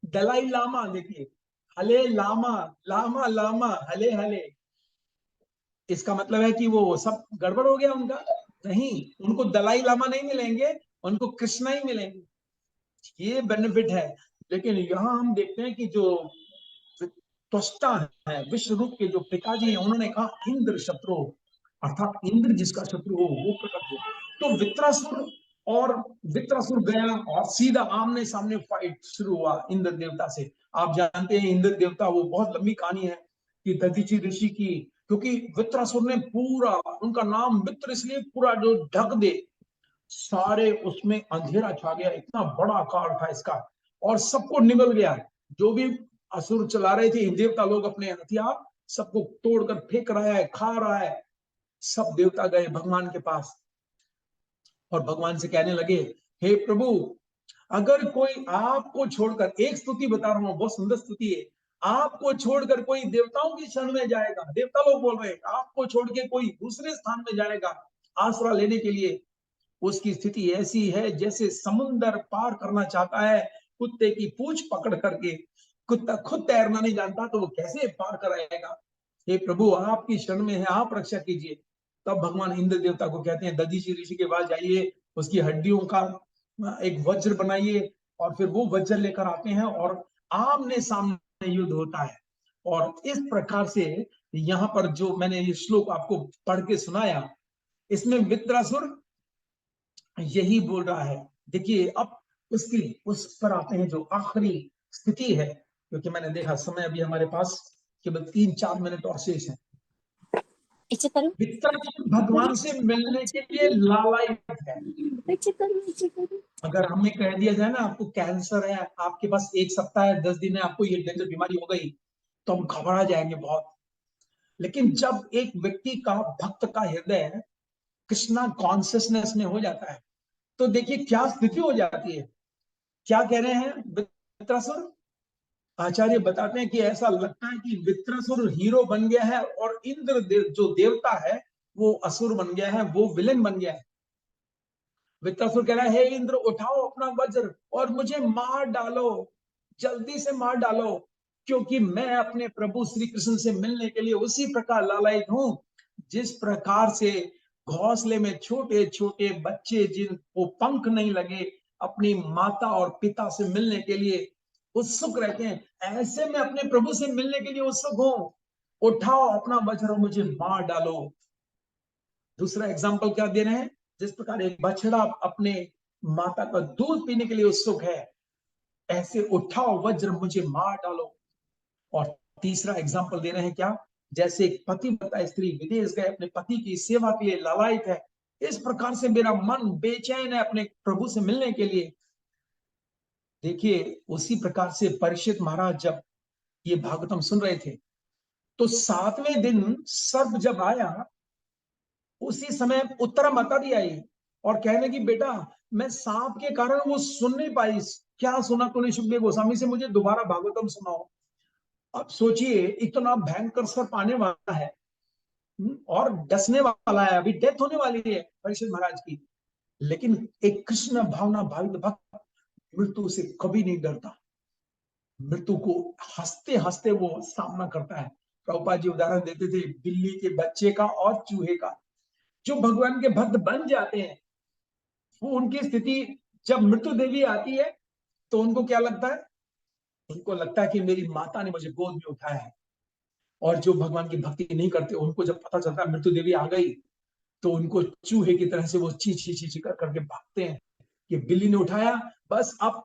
दलाई लामा, देखिए, हले लामा, लामा लामा, हले हले। इसका मतलब है कि वो सब गड़बड़ हो गया उनका? नहीं, उनको दलाई लामा नहीं मिलेंगे, उनको कृष्णा ही मिलेंगे। ये बेनिफिट है। लेकिन यहाँ हम देखते हैं कि जो त्वष्टा है, विश्व रूप के जो पिताजी हैं, उन्होंने कहा इंद्र शत्रु, अर्थात इंद्र जिसका शत्रु हो वो प्रकट हो। तो वित्रासुर, और वित्रासुर गया और सीधा आमने सामने फाइट शुरू हुआ इंद्र देवता से। आप जानते हैं इंद्र देवता, वो बहुत लंबी कहानी है कि दधीचि ऋषि की, क्योंकि वित्रासुर ने पूरा, उनका नाम मित्र इसलिए पूरा जो ढक दे, सारे उसमें अंधेरा छा गया, इतना बड़ा आकार था इसका, और सबको निगल गया। जो भी असुर चला रहे थे देवता लोग अपने हथियार, सबको तोड़कर फेंक रहा है, खा रहा है। सब देवता गए भगवान के पास और भगवान से कहने लगे, हे प्रभु, अगर कोई आपको छोड़कर, एक स्तुति बता रहा हूं, बहुत सुंदर स्तुति है, आपको छोड़कर कोई देवताओं की शरण में जाएगा, देवता लोग बोल रहे हैं, आपको छोड़ के कोई दूसरे स्थान में जाएगा आसरा लेने के लिए, उसकी स्थिति ऐसी है जैसे समुन्दर पार करना चाहता है कुत्ते की पूंछ पकड़ करके। कुत्ता खुद तैरना नहीं जानता तो वो कैसे पार कराएगा? हे प्रभु, आपकी शरण में है, आप रक्षा कीजिए। तब भगवान इंद्र देवता को कहते हैं, दधीचि ऋषि के पास जाइए, उसकी हड्डियों का एक वज्र बनाइए, और फिर वो वज्र लेकर आते हैं और आमने सामने युद्ध होता है। और इस प्रकार से यहाँ पर जो मैंने ये श्लोक आपको पढ़ के सुनाया, इसमें वित्रासुर यही बोल रहा है। देखिए, अब उसकी उस पर आते हैं जो आखिरी स्थिति है, क्योंकि मैंने देखा समय अभी हमारे पास केवल 3-4 मिनट और शेष है। वित्रासुर भगवान से मिलने के लिए लालायित है। अगर हमें कह दिया जाए ना, आपको कैंसर है, आपके पास 1 सप्ताह है, 10 दिन है, आपको ये डेंजर बीमारी हो गई, तो हम घबरा जाएंगे बहुत। लेकिन जब एक व्यक्ति का, भक्त का हृदय कृष्णा कॉन्शियसनेस में हो जाता है, तो देखिए क्या स्थिति हो जाती है। क्या कह रहे हैं वित्रासुर? आचार्य बताते हैं कि ऐसा लगता है कि वित्रासुर हीरो बन गया है और इंद्र जो देवता है वो असुर बन गया है, वो विलेन बन गया है। वित्रासुर कह रहा है, हे इंद्र, उठाओ अपना वज्र और मुझे मार डालो, जल्दी से मार डालो, क्योंकि मैं अपने प्रभु श्री कृष्ण से मिलने के लिए उसी प्रकार लालायित हूं जिस प्रकार से घोंसले में छोटे छोटे बच्चे जिनको पंख नहीं लगे अपनी माता और पिता से मिलने के लिए उत्सुक रहते हैं, ऐसे में अपने प्रभु से मिलने के लिए उत्सुक हूं। उठाओ अपना वज्र और मुझे मार डालो। दूसरा एग्जाम्पल क्या दे रहे हैं? जिस प्रकार एक बछड़ा अपने माता का दूध पीने के लिए उत्सुक है, ऐसे उठाओ वज्र मुझे मार डालो। और तीसरा एग्जाम्पल दे रहे हैं क्या, जैसे एक पतिव्रता स्त्री विदेश गए, अपने पति की सेवा के लिए लालायित है, इस प्रकार से मेरा मन बेचैन है अपने प्रभु से मिलने के लिए। देखिए उसी प्रकार से परीक्षित महाराज जब ये भागवतम सुन रहे थे, तो 7वें दिन सर्प जब आया, उसी समय उत्तरा माता भी आई और कहने की बेटा मैं सांप के कारण वो सुन नहीं पाई, क्या सुना तूने सुखदेव गोस्वामी से, मुझे दोबारा भागवतम सुनाओ। अब सोचिए इतना भयंकर सर्प आने वाला है और डसने वाला है, अभी डेथ होने वाली है परीक्षित महाराज की, लेकिन एक कृष्ण भावना भावित भक्त मृत्यु से कभी नहीं डरता, मृत्यु को हंसते हंसते वो सामना करता है। प्रभुपाद जी उदाहरण देते थे बिल्ली के बच्चे का और चूहे का। जो भगवान के भक्त बन जाते हैं, वो उनकी स्थिति जब मृत्यु देवी आती है तो उनको क्या लगता है, उनको लगता है कि मेरी माता ने मुझे गोद में उठाया है। और जो भगवान की भक्ति नहीं करते, उनको जब पता चलता है मृत्यु देवी आ गई, तो उनको चूहे की तरह से वो ची ची ची करके भागते हैं कि बिल्ली ने उठाया, बस अब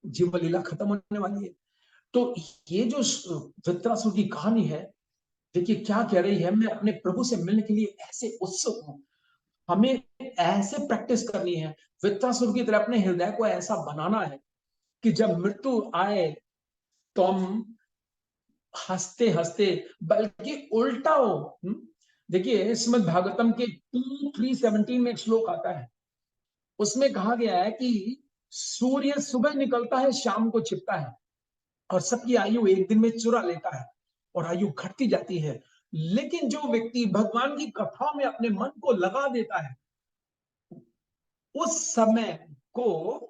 जीवन लीला खत्म होने वाली है। तो ये जो वृत्रासुर की कहानी है, देखिए क्या कह रही है, मैं अपने प्रभु से मिलने के लिए ऐसे उत्सुक हूं, हमें ऐसे प्रैक्टिस करनी है, वृत्रासुर की तरह अपने हृदय को ऐसा बनाना है कि जब मृत्यु आए तो हम हंसते हंसते, बल्कि उल्टा हो। देखिए श्रीमद् भागवतम के 3:17 में एक श्लोक आता है, उसमें कहा गया है कि सूर्य सुबह निकलता है शाम को छिपता है, और सबकी आयु एक दिन में चुरा लेता है और आयु घटती जाती है, लेकिन जो व्यक्ति भगवान की कथाओं में अपने मन को लगा देता है, उस समय को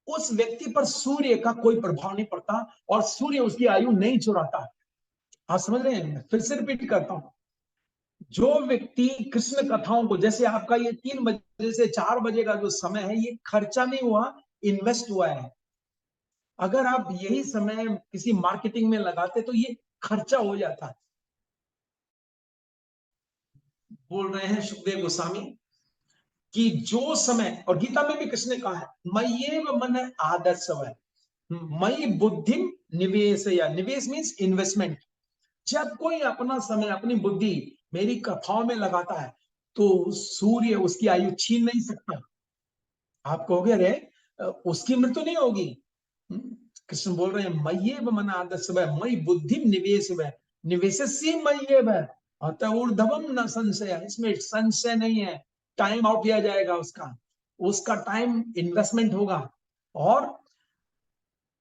उस व्यक्ति पर सूर्य का कोई प्रभाव नहीं पड़ता और सूर्य उसकी आयु नहीं चुराता। आप समझ रहे हैं, फिर से रिपीट करता हूं, जो व्यक्ति कृष्ण कथाओं को, जैसे आपका ये 3 बजे से 4 बजे का जो समय है, ये खर्चा नहीं हुआ, इन्वेस्ट हुआ है। अगर आप यही समय किसी मार्केटिंग में लगाते तो ये खर्चा हो जाता। बोल रहे हैं सुखदेव गोस्वामी कि जो समय, और गीता में भी कृष्ण ने कहा है, मय्येव मन आदर्शवः मयि बुद्धि निवेश, या निवेश मीन्स इन्वेस्टमेंट। जब कोई अपना समय अपनी बुद्धि मेरी कथाओं में लगाता है, तो सूर्य उसकी आयु छीन नहीं सकता। आप कहोगे अरे उसकी मृत्यु नहीं होगी, कृष्ण बोल रहे हैं मय्येव मन आदर्शवः मयि बुद्धि निवेशवः निवेशस्य मय्येव अतः ऊर्ध्वम न संशय, इसमें संशय नहीं है, टाइम आउट किया जाएगा उसका, उसका टाइम इन्वेस्टमेंट होगा। और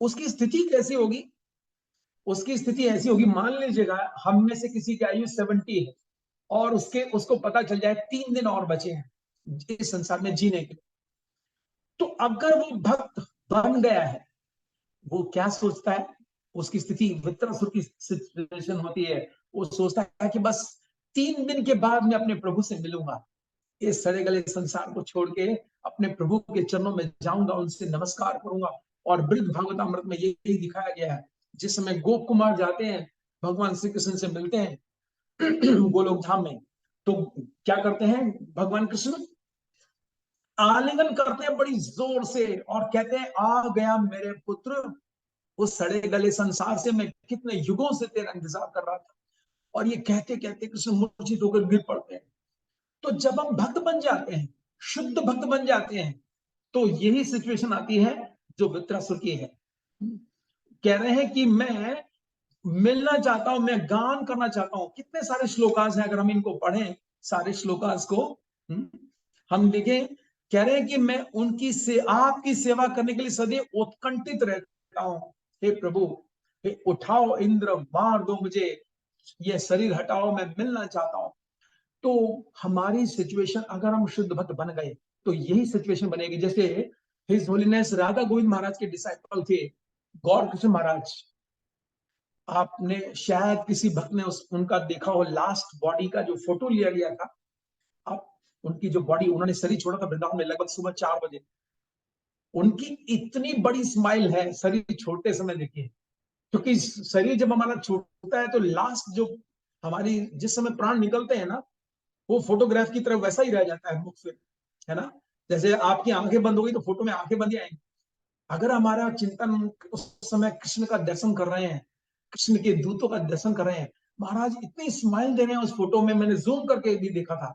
उसकी स्थिति कैसी होगी, उसकी स्थिति ऐसी होगी, मान लीजिएगा हम में से किसी की आयु 70 है और उसको पता चल जाए 3 दिन और बचे हैं इस संसार में जीने के, तो अगर वो भक्त बन गया है, वो क्या सोचता है, उसकी स्थिति वृत्रासुर की सिचुएशन होती है, वो सोचता है कि बस 3 दिन के बाद मैं अपने प्रभु से मिलूंगा, इस सड़े गले संसार को छोड़ के अपने प्रभु के चरणों में जाऊंगा, उनसे नमस्कार करूंगा। और वृद्ध भागवतामृत में यही दिखाया गया है, जिस समय गोप कुमार जाते हैं भगवान श्री कृष्ण से मिलते हैं गोलोक धाम में, तो क्या करते हैं भगवान कृष्ण, आलिंगन करते हैं बड़ी जोर से और कहते हैं आ गया मेरे पुत्र, उस सड़े गले संसार से मैं कितने युगों से तेरा इंतजार कर रहा था। और ये कहते कहते कृष्ण मूर्छित होकर गिर पड़ते हैं। तो जब हम भक्त बन जाते हैं, शुद्ध भक्त बन जाते हैं, तो यही सिचुएशन आती है जो वृत्रासुर की है। कह रहे हैं कि मैं मिलना चाहता हूं, मैं गान करना चाहता हूं। कितने सारे श्लोकास हैं, अगर हम इनको पढ़ें सारे श्लोकास को, हम देखें, कह रहे हैं कि मैं उनकी आपकी सेवा करने के लिए सदैव उत्कंठित रहता हूं। हे प्रभु, हे उठाओ इंद्र, मार दो मुझे, ये शरीर हटाओ, मैं मिलना चाहता हूं। तो हमारी सिचुएशन, अगर हम शुद्ध भक्त बन गए तो यही सिचुएशन बनेगी। जैसे हिज होलीनेस राधा गोविंद महाराज के डिसाइपल थे गौर कृष्ण महाराज, आपने शायद किसी भक्त ने उनका देखा हो, लास्ट बॉडी का जो फोटो लिया गया था, आप उनकी जो बॉडी, उन्होंने शरीर छोड़ा था वृंदावन में लगभग सुबह 4 बजे। उनकी इतनी बड़ी स्माइल है शरीर छोड़ते समय, देखिए, क्योंकि शरीर जब हमारा छूटता है तो लास्ट जो हमारी जिस समय प्राण निकलते हैं ना, वो फोटोग्राफ की तरह वैसा ही रह जाता है मुख से, है ना। जैसे आपकी आंखें बंद हो गई तो फोटो में आंखें बंद आएंगी, अगर हमारा चिंतन उस समय कृष्ण का दर्शन कर रहे हैं, कृष्ण के दूतों का दर्शन कर रहे हैं, महाराज इतनी स्माइल दे रहे हैं उस फोटो में, मैंने जूम करके भी देखा था,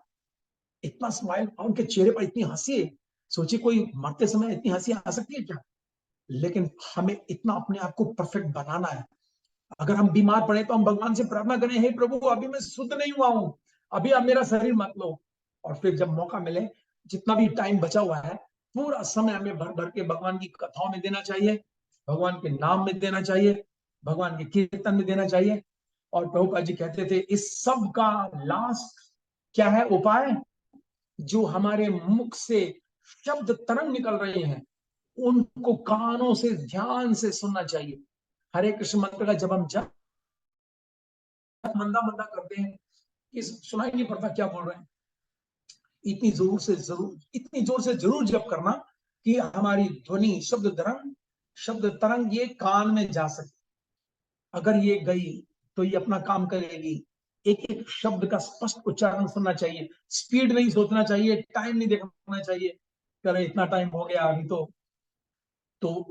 इतना स्माइल, उनके चेहरे पर इतनी हंसी है। सोचिए कोई मरते समय इतनी हंसी आ सकती है क्या? लेकिन हमें इतना अपने आप को परफेक्ट बनाना है। अगर हम बीमार पड़े तो हम भगवान से प्रार्थना करें, हे प्रभु अभी मैं शुद्ध नहीं हुआ हूं, अभी आप मेरा शरीर मत लो। और फिर जब मौका मिले, जितना भी टाइम बचा हुआ है, पूरा समय हमें भर भर के भगवान की कथाओं में देना चाहिए, भगवान के नाम में देना चाहिए, भगवान के कीर्तन में देना चाहिए। और प्रभुपाद जी कहते थे इस सब का लास्ट क्या है उपाय? जो हमारे मुख से शब्द तरंग निकल रहे हैं, उनको कानों से ध्यान से सुनना चाहिए। हरे कृष्ण मंत्र का जब हम जब मंदा मंदा करते हैं कि सुनाई नहीं पड़ता क्या बोल रहे हैं, इतनी जोर से जरूर जप करना कि हमारी ध्वनि शब्द तरंग ये कान में जा सके। अगर ये गई तो ये अपना काम करेगी। एक एक शब्द का स्पष्ट उच्चारण सुनना चाहिए, स्पीड नहीं सोचना चाहिए, टाइम नहीं देखना चाहिए, करे इतना टाइम हो गया अभी तो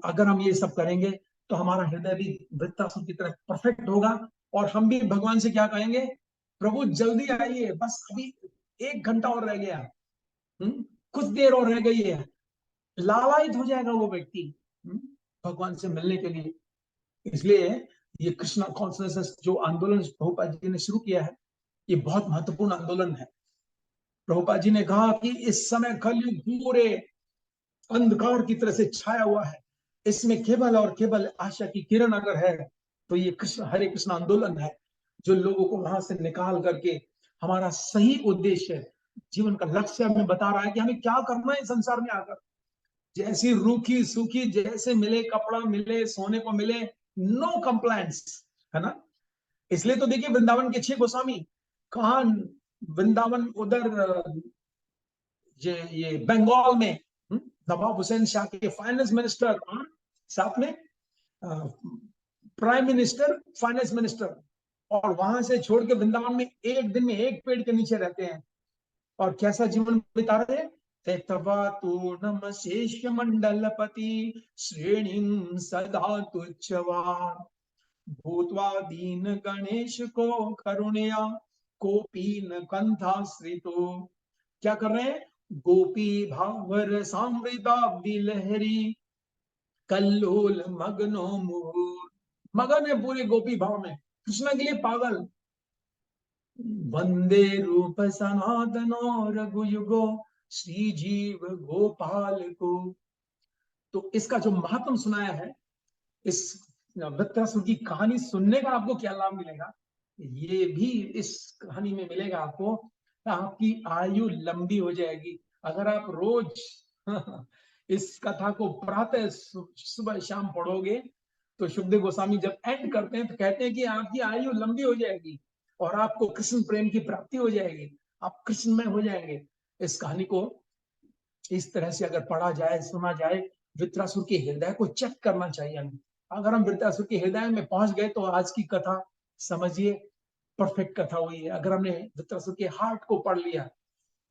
अगर हम ये सब करेंगे तो हमारा हृदय भी वृत्तासुर की तरह परफेक्ट होगा। और हम भी भगवान से क्या कहेंगे? प्रभु जल्दी आइए, बस अभी 1 घंटा और रह गया, कुछ देर और रह गई है। लालायित हो जाएगा वो व्यक्ति भगवान से मिलने के लिए। इसलिए ये कृष्णा कॉन्शियसनेस जो आंदोलन प्रभुपाद जी ने शुरू किया है, ये बहुत महत्वपूर्ण आंदोलन है। प्रभुपाद जी ने कहा कि इस समय कलयुग पूरे अंधकार की तरह से छाया हुआ है, इसमें केवल और केवल आशा की किरण अगर है तो ये कृष्ण हरे कृष्ण आंदोलन है, जो लोगों को वहां से निकाल करके हमारा सही उद्देश्य, जीवन का लक्ष्य हमें बता रहा है कि हमें क्या करना है संसार में आकर। जैसी रूखी सूखी जैसे मिले कपड़ा मिले सोने को मिले, नो कंप्लेंट्स, है ना। इसलिए तो देखिए वृंदावन के 6 गोस्वामी कहा, वृंदावन उधर ये बंगाल में नवाब हुसैन शाह के फाइनेंस मिनिस्टर, साथ में प्राइम मिनिस्टर, फाइनेंस मिनिस्टर, और वहां से छोड़ के वृंदावन में एक दिन में एक पेड़ के नीचे रहते हैं और कैसा जीवन बिता रहे हैं। शेष मंडलपति श्रेणी सदा तुच्छवान भूतवा दीन गणेश को करुणया कोपीन कंथाश्रितो। क्या कर रहे हैं? गोपी भावर सामृता बिलहरी कल्लोल मगनो मुहुर। मगन है पूरे गोपी भाव में, कृष्ण के लिए पागल। वंदे रूप सनातनो रघुयुगो श्री जीव गोपाल को। तो इसका जो महत्व सुनाया है, इस वृत्रासुर की कहानी सुनने का आपको क्या लाभ मिलेगा? ये भी इस कहानी में मिलेगा आपको, आपकी आयु लंबी हो जाएगी अगर आप रोज इस कथा को प्रातः सुबह शाम पढ़ोगे। तो सुखदेव गोस्वामी जब एंड करते हैं तो कहते हैं कि आपकी आयु लंबी हो जाएगी और आपको कृष्ण प्रेम की प्राप्ति हो जाएगी, आप कृष्णमय हो जाएंगे। इस कहानी को इस तरह से अगर पढ़ा जाए सुना जाए, वृत्रासुर के हृदय को चेक करना चाहिए हमें। अगर हम वृत्रासुर के हृदय में पहुंच गए तो आज की कथा समझिए परफेक्ट कथा हुई है। अगर हमने वृत्रासुर के हार्ट को पढ़ लिया,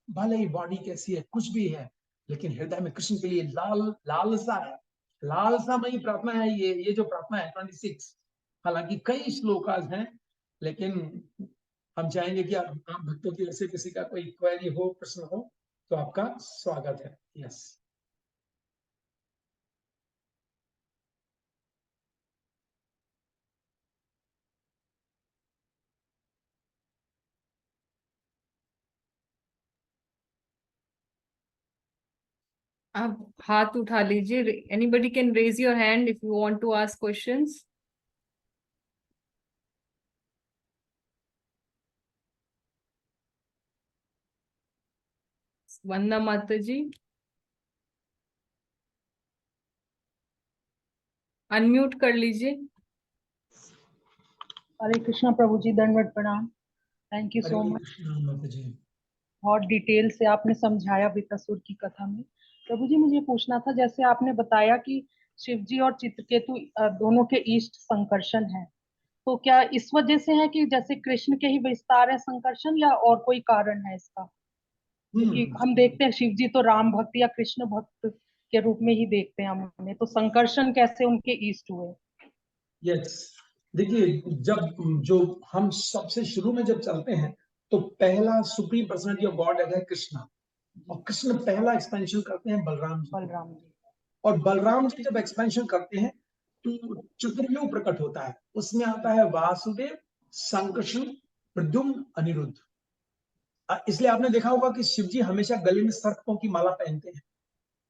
भले ही बॉडी कैसी है कुछ भी है, लेकिन हृदय में कृष्ण के लिए लालसा है, लालसामयी प्रार्थना है। ये जो प्रार्थना है 26, हालांकि कई श्लोकास हैं, लेकिन हम चाहेंगे कि आप भक्तों की ओर से किसी का कोई क्वेरी हो, प्रश्न हो तो आपका स्वागत है। यस। आप हाथ उठा लीजिए। Anybody can raise your hand if you want to ask questions. Vandana माता जी, अनम्यूट कर लीजिए। हरे कृष्णा प्रभु जी, दंडवत प्रणाम। Thank you so much. बहुत डिटेल से आपने समझाया वृत्रासुर की कथा में। प्रभु जी मुझे पूछना था, जैसे आपने बताया कि शिव जी और चित्रकेतु दोनों के इष्ट संकर्षण है, तो क्या इस वजह से है कि जैसे कृष्ण के ही विस्तार है संकर्षण, या और कोई कारण है इसका? क्योंकि हम देखते हैं शिव जी तो राम भक्त या कृष्ण भक्त के रूप में ही देखते हैं हम उन्हें, तो संकर्षण कैसे उनके ईस्ट हुए? यस, देखिए, जब जो हम सबसे शुरू में जब चलते हैं तो पहला सुप्रीम पर्सनालिटी ऑफ गॉड है कृष्णा, और कृष्ण पहला एक्सपेंशन करते हैं बलराम जी। बलराम जी। और बलराम जी जब एक्सपेंशन करते हैं तो चतुर्युग प्रकट होता है, उसमें आता है वासुदेव, संकर्षण, प्रद्युम्न, अनिरुद्ध। इसलिए आपने देखा होगा कि शिव जी हमेशा गले में सर्पों की माला पहनते हैं।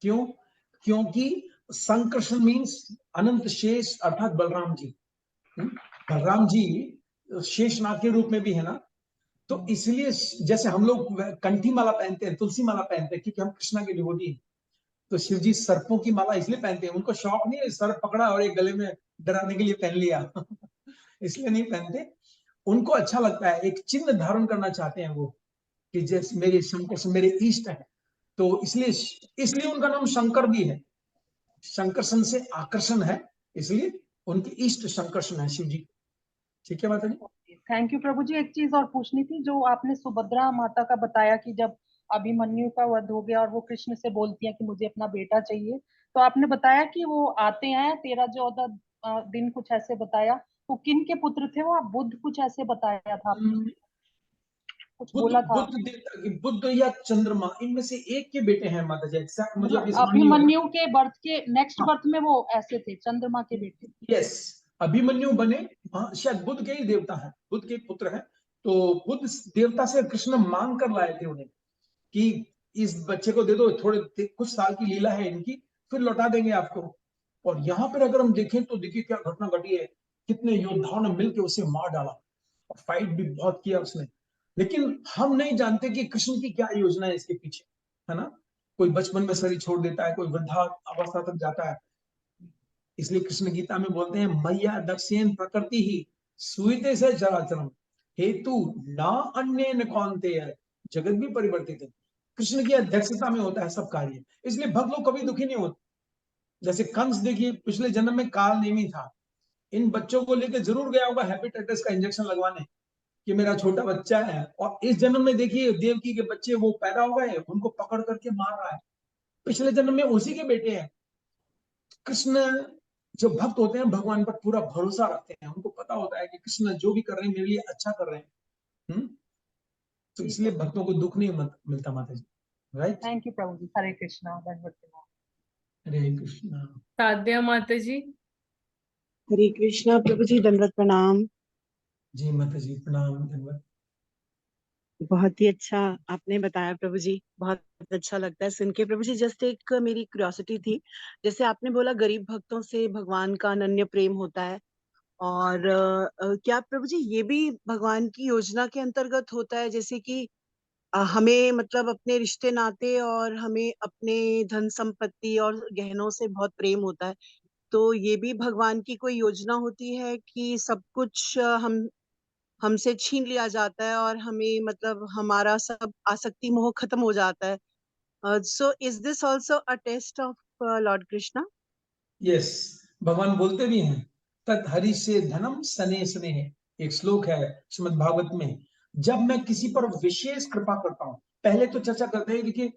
क्यों? क्योंकि संकर्षण मीन्स अनंत शेष अर्थात बलराम जी। बलराम जी शेषनाग के रूप में भी है ना, तो इसलिए जैसे हम लोग कंठी माला पहनते हैं, तुलसी माला पहनते हैं, क्योंकि हम कृष्णा के डिवोटी हैं, तो शिव जी सर्पों की माला इसलिए पहनते हैं। उनको शौक नहीं है सर्प पकड़ा और एक गले में डराने के लिए पहन लिया इसलिए नहीं पहनते, उनको अच्छा लगता है, एक चिन्ह धारण करना चाहते हैं वो, कि जैसे मेरे शंकर मेरे इष्ट है, तो इसलिए उनका नाम शंकर भी है। शंकरसन से आकर्षण है, इसलिए उनके इष्ट शंकरसन है शिव जी। ठीक है माता जी। थैंक यू प्रभु जी। एक चीज और पूछनी थी, जो आपने सुभद्रा माता का बताया कि जब अभिमन्यु का वध हो गया और वो कृष्ण से बोलती है कि मुझे अपना बेटा चाहिए, तो आपने बताया कि वो आते हैं 13-14 दिन, कुछ ऐसे बताया। तो किन के पुत्र थे वो? आप बुद्ध कुछ ऐसे बताया था आपने, कुछ बुद्ध बोला था। बुद्ध देवता, बुद्ध या चंद्रमा, इनमें से एक के बेटे हैं माता जी। एग्जैक्ट मुझे मतलब अभी स्मरण नहीं हो अभिमन्यु के बर्थ के नेक्स्ट रहा। बर्थ में वो ऐसे थे, चंद्रमा के बेटे। यस, अभिमन्यु बने, शायद बुद्ध के ही देवता हैं, बुद्ध के पुत्र हैं। तो बुद्ध देवता से कृष्ण मांग कर लाए थे उन्हें कि इस बच्चे को दे दो, थोड़े कुछ साल की लीला है इनकी, फिर लौटा देंगे आपको। और यहाँ पर अगर हम देखें तो देखिए क्या घटना घटी है, कितने योद्धाओं ने मिलकर उसे मार डाला, और फाइट भी बहुत किया उसने। लेकिन हम नहीं जानते कि कृष्ण की क्या योजना है इसके पीछे, है ना। कोई बचपन में शरीर छोड़ देता है, कोई वृद्धा अवस्था तक जाता है। इसलिए कृष्ण गीता में बोलते हैं मैया दक्षिण प्रकृति ही सुईते से चराचरम हेतु ना अन्य न कौनते है, जगत भी परिवर्तित है। कृष्ण की अध्यक्षता में होता है सब कार्य, इसलिए भक्त लोग कभी दुखी नहीं होते। जैसे कंस देखिए, पिछले जन्म में काल नेमी था, इन बच्चों को लेकर जरूर गया होगा हेपेटाइटिस का इंजेक्शन लगवाने, कि मेरा छोटा बच्चा है। और इस जन्म में देखिए देवकी के बच्चे वो पैदा हो गए, उनको पकड़ करके मार रहा है, पिछले जन्म में उसी के बेटे हैं। कृष्ण, जो भक्त होते हैं भगवान पर पूरा भरोसा रखते हैं, उनको पता होता है कि कृष्ण जो भी कर रहे हैं मेरे लिए अच्छा कर रहे हैं। तो इसलिए भक्तों को दुख नहीं मिलता माता जी। राइट। थैंक यू प्रभु जी। हरे कृष्णा, दंडवत प्रणाम। हरे कृष्णा। साध्या माता जी। हरे कृष्णा प्रभु जी, दंडवत प्रणाम। जी माता जी, प्रणाम, धन्यवाद। बहुत ही अच्छा आपने बताया प्रभु जी, बहुत अच्छा लगता है सुन के प्रभु जी। जस्ट एक मेरी क्यूरियोसिटी थी, जैसे आपने बोला गरीब भक्तों से भगवान का अनन्य प्रेम होता है, और क्या प्रभु जी ये भी भगवान की योजना के अंतर्गत होता है, जैसे कि हमें मतलब अपने रिश्ते नाते और हमें अपने धन संपत्ति और गहनों से बहुत प्रेम होता है, तो ये भी भगवान की कोई योजना होती है कि सब कुछ हम हमसे छीन लिया जाता है और हमें मतलब हमारा सब आसक्ति मोह खत्म हो जाता है? So is this also a test of lord Krishna? Yes, भगवान बोलते भी हैं तत् हरि से धनम सने स्नेह, एक श्लोक है श्रीमद् भागवत में। जब मैं किसी पर विशेष कृपा करता हूं, पहले तो चर्चा करते हैं देखिए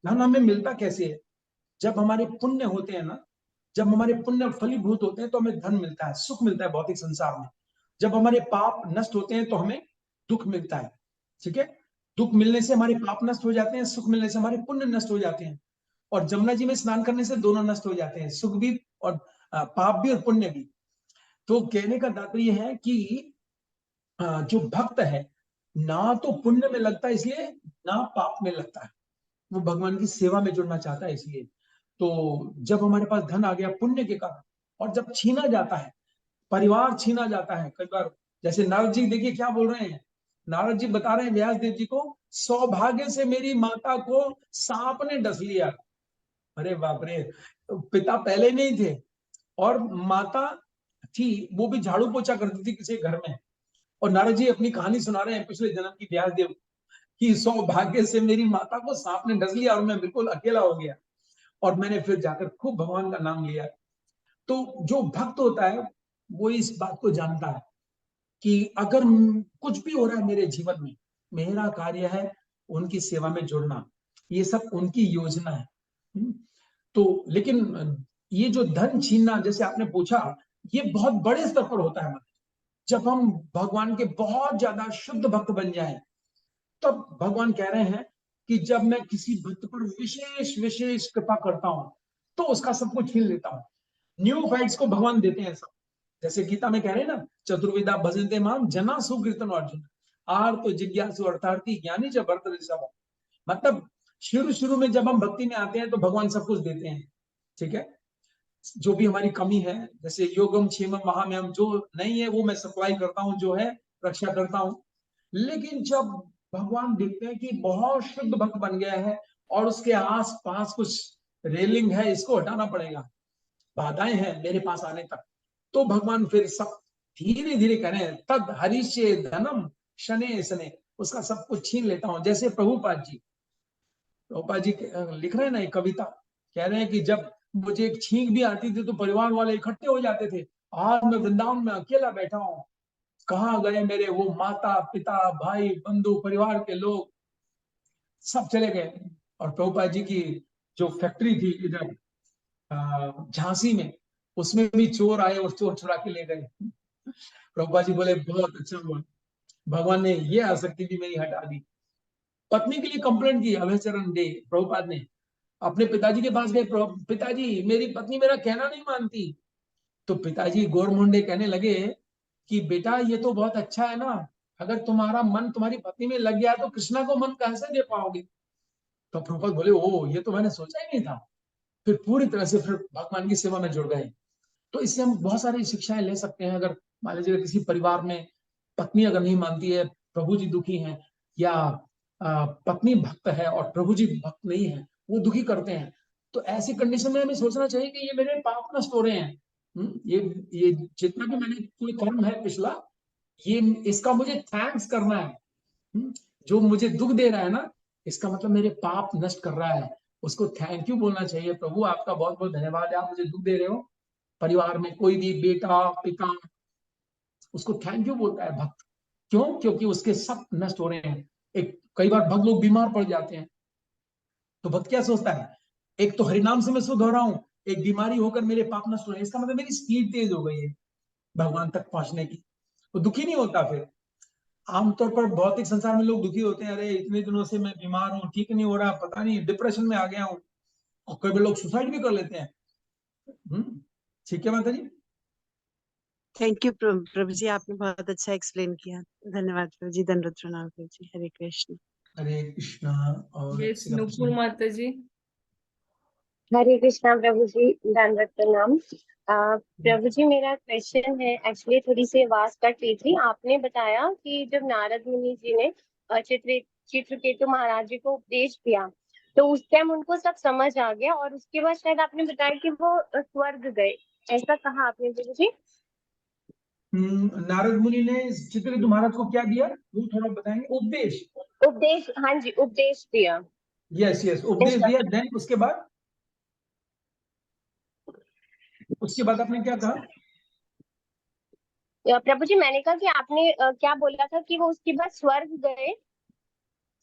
धन हमें मिलता कैसे है। जब हमारे पुण्य होते हैं ना, जब हमारे पुण्य फलीभूत होते हैं तो हमें धन मिलता है, सुख मिलता है भौतिक संसार में। जब हमारे पाप नष्ट होते हैं तो हमें दुख मिलता है। ठीक है, दुख मिलने से हमारे पाप नष्ट हो जाते हैं, सुख मिलने से हमारे पुण्य नष्ट हो जाते हैं। और जमुना जी में स्नान करने से दोनों नष्ट हो जाते हैं, सुख भी और पाप भी और पुण्य भी। तो कहने का तात्पर्य है कि जो भक्त है ना तो पुण्य में लगता है इसलिए, ना पाप में लगता है, वो भगवान की सेवा में जुड़ना चाहता है इसलिए। तो जब हमारे पास धन आ गया पुण्य के कारण, और जब छीना जाता है, परिवार छीना जाता है कई बार, जैसे नारद जी देखिए क्या बोल रहे हैं। नारद जी बता रहे हैं व्यास देव जी को, सौभाग्य से मेरी माता को सांप ने डस लिया। अरे बाप रे, पिता पहले नहीं थे, और माता थी वो भी झाड़ू पोछा करती थी किसी घर में। और नारद जी अपनी कहानी सुना रहे हैं पिछले जन्म की व्यास देव की, सौभाग्य से मेरी माता को सांप ने डस लिया और मैं बिल्कुल अकेला हो गया, और मैंने फिर जाकर खूब भगवान का नाम लिया। तो जो भक्त होता है वो इस बात को जानता है कि अगर कुछ भी हो रहा है मेरे जीवन में, मेरा कार्य है उनकी सेवा में जुड़ना, ये सब उनकी योजना है। तो लेकिन ये जो धन छीनना, जैसे आपने पूछा, ये बहुत बड़े स्तर पर होता है। जब हम भगवान के बहुत ज्यादा शुद्ध भक्त बन जाएं, तब भगवान कह रहे हैं कि जब मैं किसी भक्त पर विशेष विशेष कृपा करता हूं, तो उसका सब कुछ छीन लेता हूं। न्यू फाइट्स को भगवान देते हैं सब। जैसे गीता में कह रहे हैं ना, चतुर्विदा भजन्ते माम जना सुकीर्तन अर्जुन, आर्त जिज्ञासु अर्थार्थी ज्ञानी च भरत ऋषभ। मतलब शुरू शुरू में जब हम भक्ति में आते हैं तो भगवान सब कुछ देते हैं, ठीक है। जो भी हमारी कमी है, जैसे योगम क्षेमम महाम्यम, जो नहीं है वो मैं सप्लाई करता हूँ, जो है रक्षा करता हूँ। लेकिन जब भगवान देखते हैं कि बहुत शुद्ध भक्त बन गया है और उसके आस पास कुछ रेलिंग है, इसको हटाना पड़ेगा, बाधाएं हैं मेरे पास आने तक, तो भगवान फिर सब धीरे धीरे करें, तद हरीशे धनम शने शने, उसका सब कुछ छीन लेता हूं। जैसे प्रभुपाद जी लिख रहे हैं ना एक कविता, कह रहे हैं कि जब मुझे एक छींक भी आती थी तो परिवार वाले इकट्ठे हो जाते थे। आज मैं वृंदावन में अकेला बैठा हूँ, कहाँ गए मेरे वो माता पिता भाई बंधु परिवार के लोग, सब चले गए। और प्रभुपाद जी की जो फैक्ट्री थी इधर झांसी में, उसमें भी चोर आए और चोर चुरा के ले गए। प्रभुपाद जी बोले बहुत अच्छा हुआ, भगवान ने ये आसक्ति भी मेरी हटा दी। पत्नी के लिए कंप्लेंट की अभयचरण डे, प्रभुपाद ने अपने पिताजी के पास गए, पिताजी मेरी पत्नी मेरा कहना नहीं मानती। तो पिताजी गोरमुंडे कहने लगे कि बेटा ये तो बहुत अच्छा है ना, अगर तुम्हारा मन तुम्हारी पत्नी में लग गया तो कृष्णा को मन कैसे दे पाओगे। तो प्रभुपाद बोले ओ, ये तो मैंने सोचा ही नहीं था। फिर पूरी तरह से फिर भगवान की सेवा में जुड़ गए। तो इससे हम बहुत सारी शिक्षाएं ले सकते हैं। अगर मान लीजिए किसी परिवार में पत्नी अगर नहीं मानती है, प्रभु जी दुखी हैं, या पत्नी भक्त है और प्रभु जी भक्त नहीं है, वो दुखी करते हैं, तो ऐसी कंडीशन में हमें सोचना चाहिए कि ये मेरे पाप नष्ट हो रहे हैं। ये जितना भी मैंने कोई कर्म है पिछला, ये इसका मुझे थैंक्स करना है। जो मुझे दुख दे रहा है ना, इसका मतलब मेरे पाप नष्ट कर रहा है, उसको थैंक यू बोलना चाहिए। प्रभु आपका बहुत बहुत धन्यवाद है, आप मुझे दुख दे रहे हो। परिवार में कोई भी बेटा पिता, उसको थैंक यू बोलता है भक्त। क्यों? क्योंकि उसके सब नष्ट हो रहे हैं। एक कई बार भक्त लोग बीमार पड़ जाते हैं, तो भक्त क्या सोचता है, एक तो हरिनाम से मैं शुद्ध हो रहा हूँ, एक बीमारी होकर मेरे पाप नष्ट हो रहे हैं, इसका मतलब मेरी स्पीड तेज हो गई है भगवान तक पहुंचने की। तो दुखी नहीं होता फिर। आमतौर पर भौतिक संसार में लोग दुखी होते हैं, अरे इतने दिनों से मैं बीमार हूँ, ठीक नहीं हो रहा, पता नहीं डिप्रेशन में आ गया हूँ, और कई लोग सुसाइड भी कर लेते हैं। ठीक है माता जी। थैंक यू प्रभु जी, आपने बहुत अच्छा एक्सप्लेन किया। धन्यवाद प्रभु जी, दंडवत प्रणाम प्रभु जी। हरे कृष्ण। हरे कृष्णा। और Yes, किसी का प्रश्न Nupur है? Mataji. हरे कृष्णा प्रभु जी, दंडवत प्रणाम। प्रभु जी मेरा क्वेश्चन है, एक्चुअली थोड़ी सी आवाज कट रही थी। आपने बताया कि जब नारद मुनि जी ने चित्रकेतु महाराज जी को उपदेश दिया, तो उस टाइम उनको सब समझ आ गया, और उसके बाद शायद आपने बताया कि वो स्वर्ग गए, ऐसा कहा आपने प्रभु जी? नारद मुनि ने चित्रकेतु महाराज को क्या दिया, वो थोड़ा बताएंगे। उपदेश। उपदेश, हाँ जी, उपदेश दिया। यस यस, उपदेश दिया। देन उसके बाद आपने क्या कहा? प्रभु जी मैंने कहा कि आपने क्या बोला था कि वो उसके बाद स्वर्ग गए।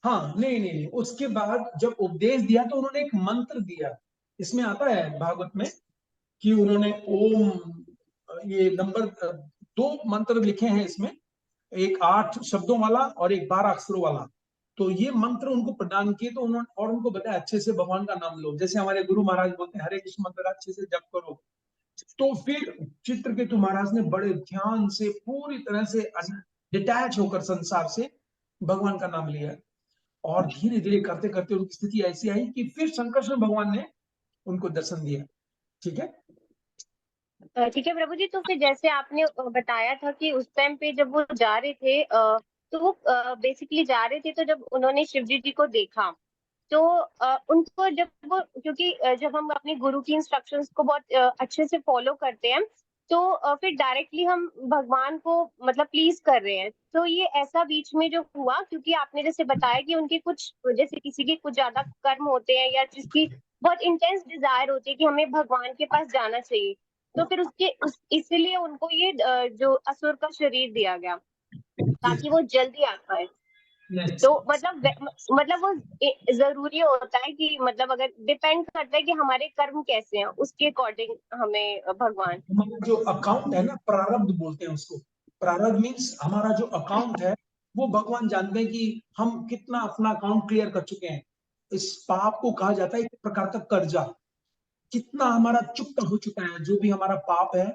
हाँ, नहीं नहीं नहीं, उसके बाद जब उपदेश दिया तो उन्होंने एक मंत्र दिया। इसमें आता है भागवत में कि उन्होंने ओम, ये नंबर 2 मंत्र लिखे हैं इसमें, एक 8 शब्दों वाला और एक 12 अक्षरों वाला। तो ये मंत्र उनको प्रदान किए, तो उन्होंने और उनको बताया अच्छे से भगवान का नाम लो, जैसे हमारे गुरु महाराज बोलते हैं हरे कृष्ण मंत्र अच्छे से जप करो। तो फिर चित्रकेतु महाराज ने बड़े ध्यान से पूरी तरह से डिटैच होकर संसार से भगवान का नाम लिया, और धीरे धीरे करते करते उनकी स्थिति ऐसी आई कि फिर शंकरष्ण भगवान ने उनको दर्शन दिया। ठीक है। ठीक है प्रभु जी, तो फिर जैसे आपने बताया था कि उस टाइम पे जब वो जा रहे थे, तो वो बेसिकली जा रहे थे, तो जब उन्होंने शिव जी को देखा, तो उनको जब वो, क्योंकि जब हम अपने गुरु की इंस्ट्रक्शंस को बहुत अच्छे से फॉलो करते हैं, तो फिर डायरेक्टली हम भगवान को मतलब प्लीज कर रहे हैं। तो ये ऐसा बीच में जो हुआ, क्योंकि आपने जैसे बताया कि उनके कुछ, जैसे किसी के कुछ ज्यादा कर्म होते हैं, या जिसकी बहुत इंटेंस डिजायर होती है कि हमें भगवान के पास जाना चाहिए, तो फिर इसलिए उनको ये जो असुर का शरीर दिया गया, ताकि वो जल्दी आ पाए। तो मतलब वो जरूरी होता है कि मतलब अगर डिपेंड करता है कि हमारे कर्म कैसे हैं, उसके अकॉर्डिंग हमें भगवान। हमारा जो अकाउंट है ना, प्रारब्ध बोलते हैं उसको। प्रारब्ध मीन्स हमारा जो अकाउंट है वो भगवान जानते हैं कि हम कितना अपना अकाउंट क्लियर कर चुके हैं। इस पाप को कहा जाता है एक प्रकार का कर्जा, कितना हमारा चुकता हो चुका है जो भी हमारा पाप है।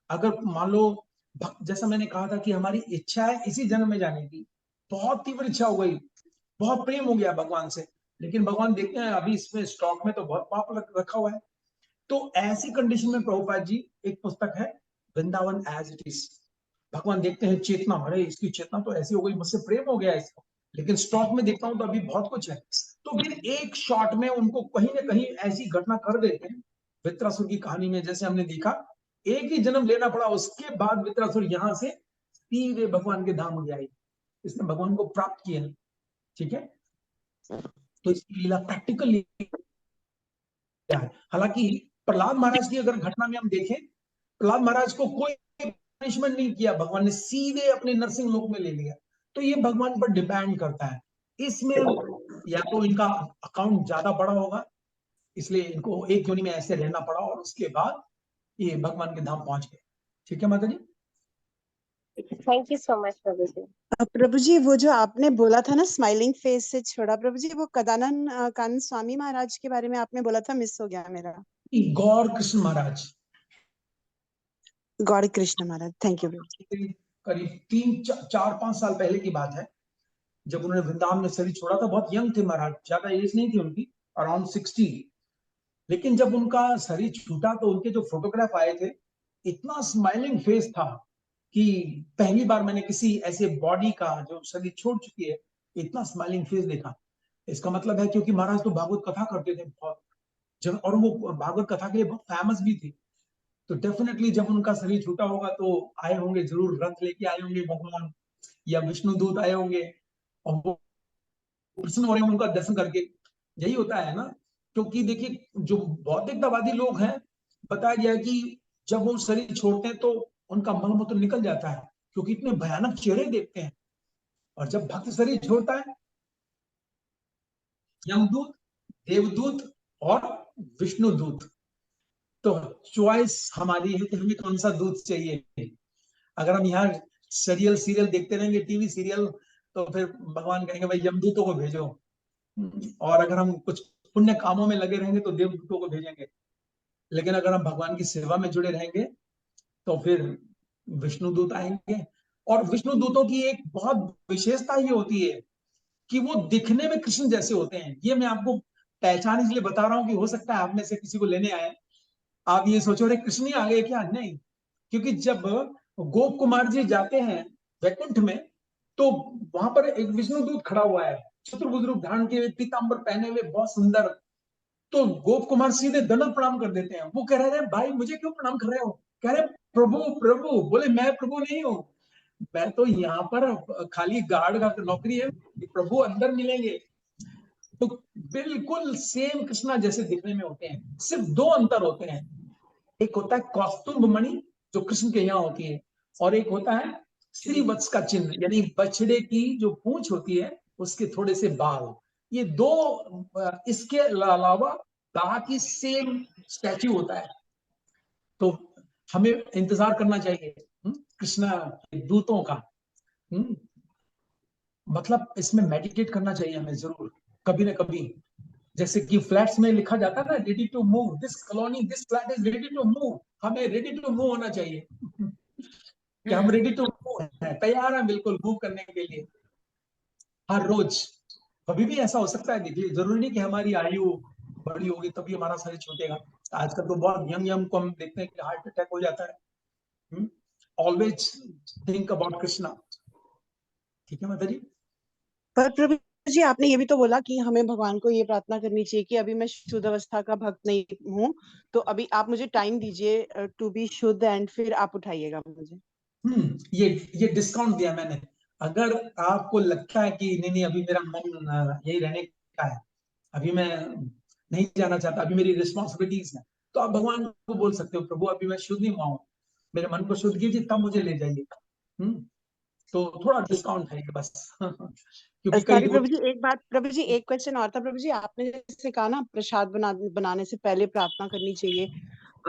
अगर मान लो जैसा मैंने कहा था कि हमारी इच्छा है इसी जन्म में जाने की, बहुत तीव्र इच्छा हो गई, बहुत प्रेम हो गया भगवान से, लेकिन भगवान देखते हैं अभी इसमें स्टॉक में तो बहुत पाप रखा हुआ है। तो ऐसी कंडीशन में प्रभुपाद जी एक पुस्तक है वृंदावन एज इट इज। भगवान देखते हैं चेतना, अरे इसकी चेतना तो ऐसी हो गई, मुझसे प्रेम हो गया इसको, लेकिन स्टॉक में देखता हूं तो अभी बहुत कुछ है। तो फिर एक शॉट में उनको कहीं ना कहीं ऐसी घटना कर देते हैं। वृत्रासुर की कहानी में जैसे हमने देखा, एक ही जन्म लेना पड़ा, उसके बाद वृत्रासुर यहां से सीधे भगवान के धाम गया, इसने भगवान को प्राप्त किया। ठीक है, तो इसकी लीला प्रैक्टिकल है। हालांकि प्रहलाद महाराज की अगर घटना में हम देखें, प्रहलाद महाराज को कोई पनिशमेंट नहीं किया, भगवान ने सीधे अपने नरसिंह लोक में ले लिया। तो ये भगवान पर डिपेंड करता है। इसमें या तो इनका अकाउंट ज्यादा बड़ा होगा, इसलिए इनको एक योनि में ऐसे रहना पड़ा और उसके बाद ये भगवान के धाम पहुंच गए। ठीक है माता जी। थैंक यू सो मच प्रभु जी। प्रभु जी वो जो आपने बोला था ना स्माइलिंग फेस से छोड़ा, प्रभु जी वो कानन स्वामी महाराज के बारे में आपने बोला था, मिस हो गया मेरा। गौर कृष्ण महाराज, गौड़ कृष्ण महाराज, थैंक यू प्रभु जी। करीब 3-4-5 साल पहले की बात है, जब उन्होंने वृंदावन में शरीर छोड़ा था। बहुत यंग थे महाराज, ज्यादा एज नहीं थी उनकी, अराउंड 60। लेकिन जब उनका शरीर छूटा तो उनके जो फोटोग्राफ आए थे, इतना स्माइलिंग फेस था कि पहली बार मैंने किसी ऐसे बॉडी का जो शरीर छोड़ चुकी है इतना स्माइलिंग फेस देखा। इसका मतलब है क्योंकि महाराज तो भागवत कथा करते थे बहुत, जब और वो भागवत कथा के लिए बहुत फेमस भी थे। तो डेफिनेटली जब उनका शरीर छूटा होगा तो आए होंगे, जरूर रथ लेके आए होंगे भगवान, या विष्णु दूत आए होंगे और वो प्रसन्न हो रहे हैं उनका दर्शन करके। यही होता है ना, क्योंकि देखिए जो भौतिकतावादी लोग हैं, बताया गया है कि जब वो शरीर छोड़ते हैं तो उनका मल मूत्र निकल जाता है, क्योंकि इतने भयानक चेहरे देखते हैं। और जब भक्त शरीर छोड़ता है, यमदूत, देवदूत और विष्णु दूत, तो चॉइस हमारी है कि हमें कौन सा दूत चाहिए। अगर हम यहाँ सीरियल देखते रहेंगे, टीवी सीरियल, तो फिर भगवान कहेंगे भाई यमदूतों को भेजो। और अगर हम कुछ पुण्य कामों में लगे रहेंगे तो देवदूतों को भेजेंगे। लेकिन अगर हम भगवान की सेवा में जुड़े रहेंगे तो फिर विष्णु दूत आएंगे। और विष्णु दूतों की एक बहुत विशेषता ये होती है कि वो दिखने में कृष्ण जैसे होते हैं। ये मैं आपको पहचान इसलिए बता रहा हूँ कि हो सकता है आप में से किसी को लेने आए, आप ये सोचो रहे कृष्ण ही आ गए क्या, नहीं। क्योंकि जब गोप कुमार जी जाते हैं वैकुंठ में, तो वहां पर एक विष्णु दूत खड़ा हुआ है, चतुर्भुज रूप धारण किए, पीतांबर पहने हुए, बहुत सुंदर। तो गोप कुमार सीधे दंडवत प्रणाम कर देते हैं। वो कह रहे हैं भाई मुझे क्यों प्रणाम कर रहे हो, कह रहे प्रभु प्रभु। बोले मैं प्रभु नहीं हूँ, मैं तो यहाँ पर खाली गार्ड का नौकरी है, प्रभु अंदर मिलेंगे। तो बिल्कुल सेम कृष्णा जैसे दिखने में होते हैं। सिर्फ दो अंतर होते हैं, एक होता है कौस्तुभ मणि जो कृष्ण के यहाँ होती है, और एक होता है श्रीवत्स का चिन्ह, यानी बछड़े की जो पूंछ होती है उसके थोड़े से बाल। ये दो, इसके अलावा बाकी सेम स्टैच्यू होता है। तो हमें इंतजार करना चाहिए कृष्णा दूतों का। मतलब इसमें मेडिटेट करना चाहिए हमें जरूर कभी ना कभी। जैसे कि फ्लैट्स में लिखा जाता है ना, ready to move, this colony this flat is ready to move. हमें रेडी टू मूव होना चाहिए कि हम रेडी टू मूव हैं, तैयार हैं बिल्कुल मूव करने के लिए हर रोज। कभी भी ऐसा हो सकता है, देखिए जरूरी नहीं कि हमारी आयु बड़ी होगी तभी हमारा शरीर छूटेगा। आजकल तो बहुत यंग यंग को हम देखते हैं कि हार्ट अटैक हो जाता है। Always think about Krishna. ठीक है माता जी। पर प्रभु जी आपने ये भी तो बोला कि हमें भगवान को ये प्रार्थना करनी चाहिए कि अभी मैं शुद्ध अवस्था का भक्त नहीं हूँ, तो अभी आप मुझे टाइम दीजिए टू बी शुद्ध, एंड फिर आप उठाइएगा मुझे। ये डिस्काउंट दिया मैंने। अगर आपको लगता है कि नहीं नहीं अभी मेरा मन यही रहने का है, अभी मैं नहीं जाना चाहता, अभी मेरी रिस्पॉन्सिबिलिटीज है, तो आप भगवान को बोल सकते हो प्रभु अभी मैं शुद्ध नहीं हुआ हूँ, मेरे मन को शुद्ध कीजिए तब मुझे ले जाइए। तो थोड़ा डिस्काउंट है ये बस क्योंकि कई सॉरी लोग प्रभु जी, एक बात प्रभु जी, एक क्वेश्चन और था प्रभु जी। आपने जैसे कहा ना प्रसाद बनाने से पहले प्रार्थना करनी चाहिए,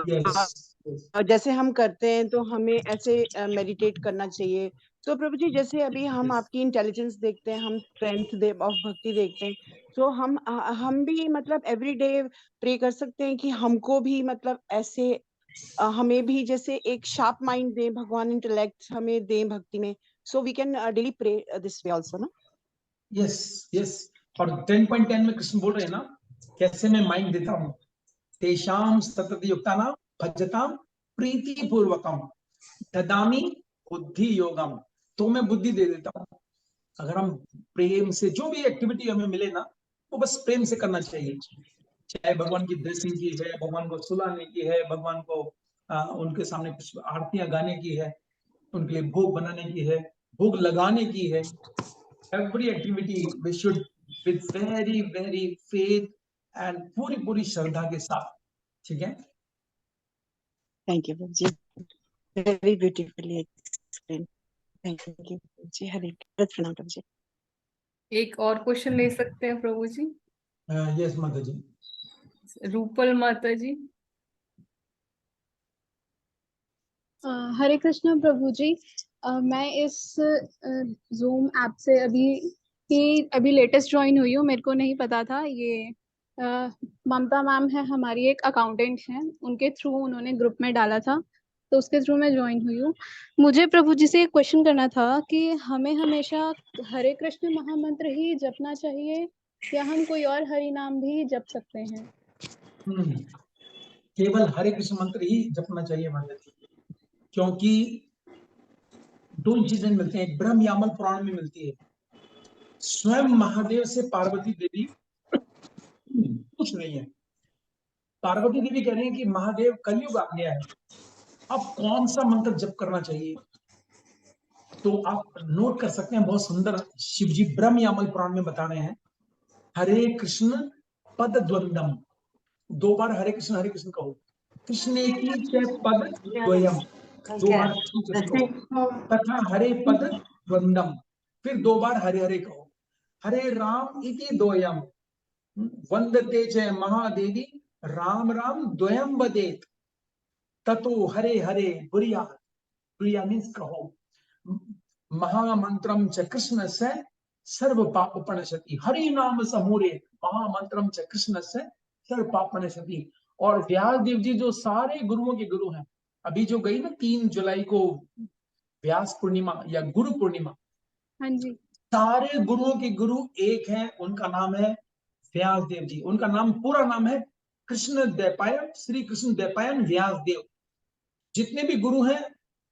यस और जैसे हम करते हैं तो हमें ऐसे मेडिटेट करना चाहिए। तो प्रभु जी जैसे अभी हम आपकी इंटेलिजेंस देखते हैं, हम स्ट्रेंथ ऑफ भक्ति देखते हैं, तो हम भी मतलब एवरी डे प्रे कर सकते हैं कि हमको भी मतलब ऐसे हमें भी जैसे एक शार्प माइंड दें भगवान, इंटेलेक्ट हमें दें भक्ति में, so we can daily pray this way also ना। Yes yes. और 10.10 में कृष्ण बोल रहे हैं ना, कैसे मैं माइंड देता हूँ, तेषाम सतत युक्तानाम भजताम प्रीति पूर्वकम ददामी बुद्धि योगम। तो मैं बुद्धि दे देता हूँ। अगर हम प्रेम से जो भी एक्टिविटी हमें मिले ना, वो बस प्रेम से करना चाहिए। चाहे भगवान की ड्रेसिंग की है, भगवान को सुलाने की है, भगवान को उनके सामने कुछ आरतियां गाने की है, उनके लिए भोग बनाने की है, भोग लगाने की है। Every activity we should with very very faith and पूरी पूरी श्रद्धा के साथ। ठीक है। थैंक यू प्रभु जी, very beautifully explain. Thank you प्रभु जी, हरे कृष्ण प्रभु जी। एक और क्वेश्चन ले सकते हैं प्रभु जी? यस माता जी। रूपल माता जी। हरे कृष्ण प्रभु जी। मैं इस जूम ऐप से अभी लेटेस्ट ज्वाइन हुई हूँ, मेरे को नहीं पता था ये ममता मैम है, हमारी एक अकाउंटेंट है, उनके थ्रू उन्होंने ग्रुप में डाला था, तो उसके थ्रू मैं ज्वाइन हुई हूँ। मुझे प्रभु जी से एक क्वेश्चन करना था कि हमें हमेशा हरे कृष्ण महामंत्र ही जपना चाहिए या हम कोई और हरि नाम भी जप सकते हैं? केवल हरे कृष्ण मंत्र ही जपना चाहिए माता जी, क्योंकि दो चीजें मिलती हैं। एक ब्रह्म यामल पुराण में मिलती है, स्वयं महादेव से पार्वती देवी कुछ नहीं है। पार्वती देवी कह रही है कि महादेव कलयुग आ गया है, अब कौन सा मंत्र जप करना चाहिए। तो आप नोट कर सकते हैं, बहुत सुंदर शिव जी ब्रह्म यामल पुराण में बता रहे हैं, हरे कृष्ण पद द्वंदम, 2 बार हरे कृष्ण कहो, कृष्ण की पद द्वयम, 2 बार कृष्ण कहो, तथा हरे पद द्वंदम, फिर 2 बार हरे हरे कहो, हरे राम इति द्वयम, वंदते च महादेवी राम राम द्वयम वदेत, ततो हरे हरे बुरिया मीन्स कहो, महामंत्रम च कृष्ण से सर्व पाप प्रणश्यति, हरि नाम समूरे महामंत्रम च कृष्ण से सर्व पाप प्रणश्यति। और व्यास देव जी जो सारे गुरुओं के गुरु हैं, अभी जो गई ना 3 जुलाई को व्यास पूर्णिमा या गुरु पूर्णिमा, हाँ जी। सारे गुरुओं के गुरु एक हैं, उनका नाम है व्यास देव जी। उनका नाम पूरा नाम है कृष्ण द्वैपायन, श्री कृष्ण द्वैपायन व्यास देव। जितने भी गुरु हैं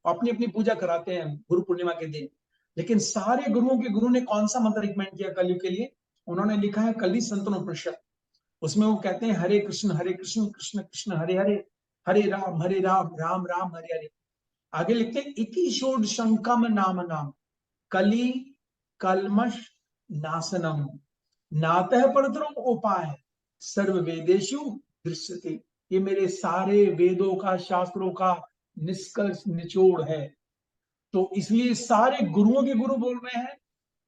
अपनी अपनी पूजा कराते हैं गुरु पूर्णिमा के दिन, लेकिन सारे गुरुओं के गुरु ने कौन सा मंत्र रिकमेंड किया कलयुग के लिए? उन्होंने लिखा है कली संतनोपनिषद। उसमें वो कहते हैं हरे कृष्ण कृष्ण कृष्ण हरे हरे, हरे राम राम राम हरे हरे। आगे लिखते हैं इति षोडशंकम नाम नाम कली कलमश नाशनम नातः परतरम उपाय सर्व वेदेशु दृश्यते। ये मेरे सारे वेदों का, शास्त्रों का निष्कर्ष निचोड़ है। तो इसलिए सारे गुरुओं के गुरु बोल रहे हैं,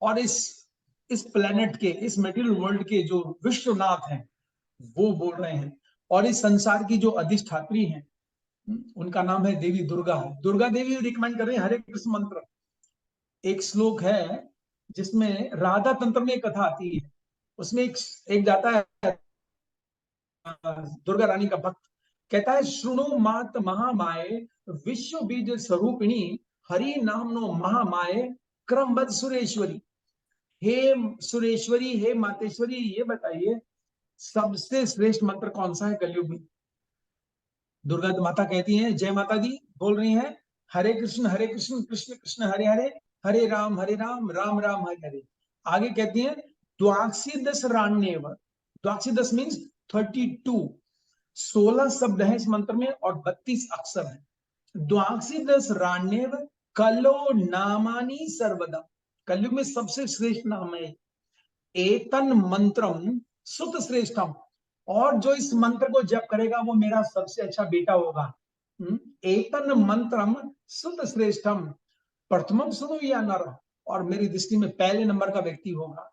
और इस प्लेनेट के, इस मेटीरियल वर्ल्ड के जो विश्वनाथ हैं वो बोल रहे हैं, और इस संसार की जो अधिष्ठात्री हैं उनका नाम है देवी दुर्गा। दुर्गा देवी रिकमेंड कर रहे हैं हरे कृष्ण मंत्र। एक श्लोक है जिसमें राधा तंत्र में एक कथा आती है, उसमें एक जाता है दुर्गा रानी का भक्त, कहता है श्रुणु मात महामाये विश्व बीज स्वरूपिणी हरि नामनो महामाये क्रमबद्ध सुरेश्वरी। हे सुरेश्वरी, हे मातेश्वरी, ये बताइए सबसे श्रेष्ठ मंत्र कौन सा है कलयुग में? दुर्गा माता कहती हैं, जय माता दी बोल रही हैं, हरे कृष्ण कृष्ण कृष्ण हरे हरे, हरे राम राम राम हरे हरे। आगे कहती हैं द्वाक्षिदश राण्येव, द्वाक्षिदश मीन्स 32, 16 शब्द हैं इस मंत्र में और 32 अक्षर हैं। द्वाक्षिदश राण्येव कलो नामानि सर्वदा, कलयुग में सबसे श्रेष्ठ नाम है एतन मंत्रम सुत श्रेष्ठम, और जो इस मंत्र को जप करेगा वो मेरा सबसे अच्छा बेटा होगा। एतन मंत्रम सुत श्रेष्ठम प्रथमम सुनो या नर, और मेरी दृष्टि में पहले नंबर का व्यक्ति होगा।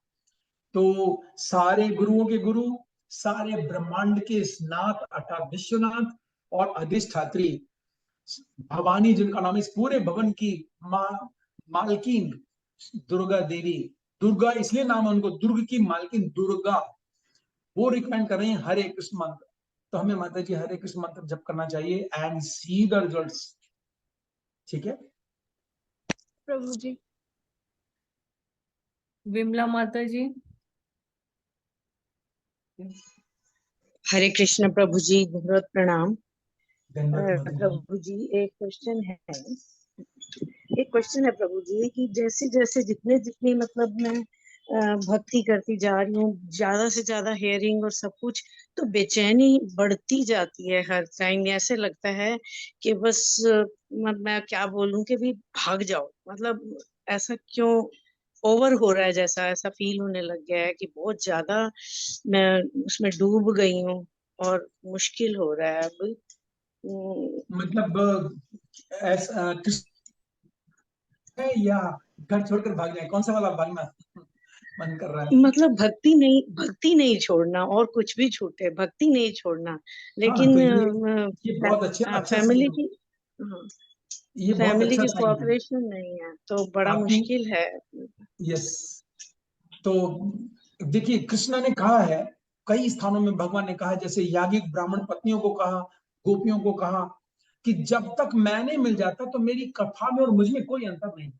तो सारे गुरुओं के गुरु, सारे ब्रह्मांड के नाथ अर्थात विश्वनाथ और अधिष्ठात्री भवानी, जिनका नाम इस पूरे भवन की मालकिन दुर्गा देवी, दुर्गा इसलिए नाम है उनको, दुर्ग की मालकिन दुर्गा, वो रिकमेंड कर रही हैं हरे कृष्ण मंत्र। तो हमें माता जी हरे कृष्ण मंत्र जप करना चाहिए एंड सी द रिजल्ट्स। ठीक है प्रभु जी। विमला माता जी। हरे कृष्ण प्रभु जी, बहुत प्रणाम। धन्यवाद माता जी। प्रभु जी एक क्वेश्चन है प्रभु जी, कि जैसे जैसे जितने जितनी मतलब मैं भक्ति करती जा रही हूँ, ज्यादा से ज्यादा हेयरिंग और सब कुछ, तो बेचैनी बढ़ती जाती है हर टाइम। ऐसे लगता है कि बस मैं क्या बोलूं कि भी भाग जाओ, मतलब ऐसा क्यों ओवर हो रहा है, जैसा ऐसा फील होने लग गया है कि बहुत ज्यादा मैं उसमें डूब गई हूँ और मुश्किल हो रहा है अब। मतलब ऐसा है या घर छोड़कर भाग जाए, कौन सा वाला भागना मन कर रहा है? मतलब भक्ति नहीं छोड़ना, और कुछ भी छूटे, भक्ति नहीं छोड़ना, हाँ लेकिन तो ये बहुत अच्छा फैमिली साइन, की ये बहुत फैमिली अच्छा की साइन है कोऑपरेशन नहीं है, तो बड़ा आपकी। मुश्किल है। यस, तो देखिए कृष्णा ने कहा है, कई स्थानों में भगवान ने कहा है, जैसे याज्ञिक ब्राह्मण पत्नियों को कहा, गोपियों को कहा कि जब तक मैं नहीं मिल जाता तो मेरी कथा में और मुझ में कोई अंतर नहीं।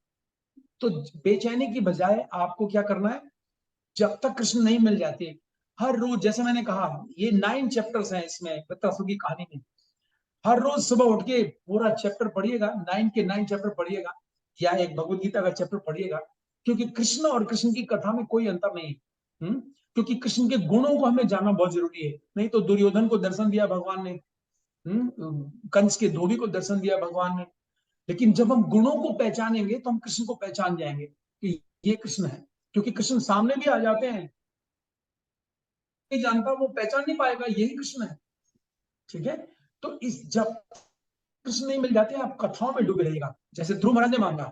तो बेचैनी की बजाय आपको क्या करना है, जब तक कृष्ण नहीं मिल जाते, हर रोज, जैसे मैंने कहा ये 9 चैप्टर्स हैं इसमें वृत्रासुर की कहानी में, हर रोज सुबह उठ के पूरा चैप्टर पढ़िएगा, 9 के 9 चैप्टर पढ़िएगा, या एक भगवत गीता का चैप्टर पढ़िएगा, क्योंकि कृष्ण और कृष्ण की कथा में कोई अंतर नहीं है। क्योंकि कृष्ण के गुणों को हमें जानना बहुत जरूरी है। नहीं तो दुर्योधन को दर्शन दिया भगवान ने, कंस के धोबी को दर्शन दिया भगवान ने, लेकिन जब हम गुणों को पहचानेंगे तो हम कृष्ण को पहचान जाएंगे कि ये कृष्ण है। क्योंकि कृष्ण सामने भी आ जाते हैं, नहीं जानता वो पहचान नहीं पाएगा यही कृष्ण है। ठीक है, तो इस जब कृष्ण नहीं मिल जाते आप कथाओं में डूबे रहिएगा। जैसे ध्रुव महाराज ने मांगा,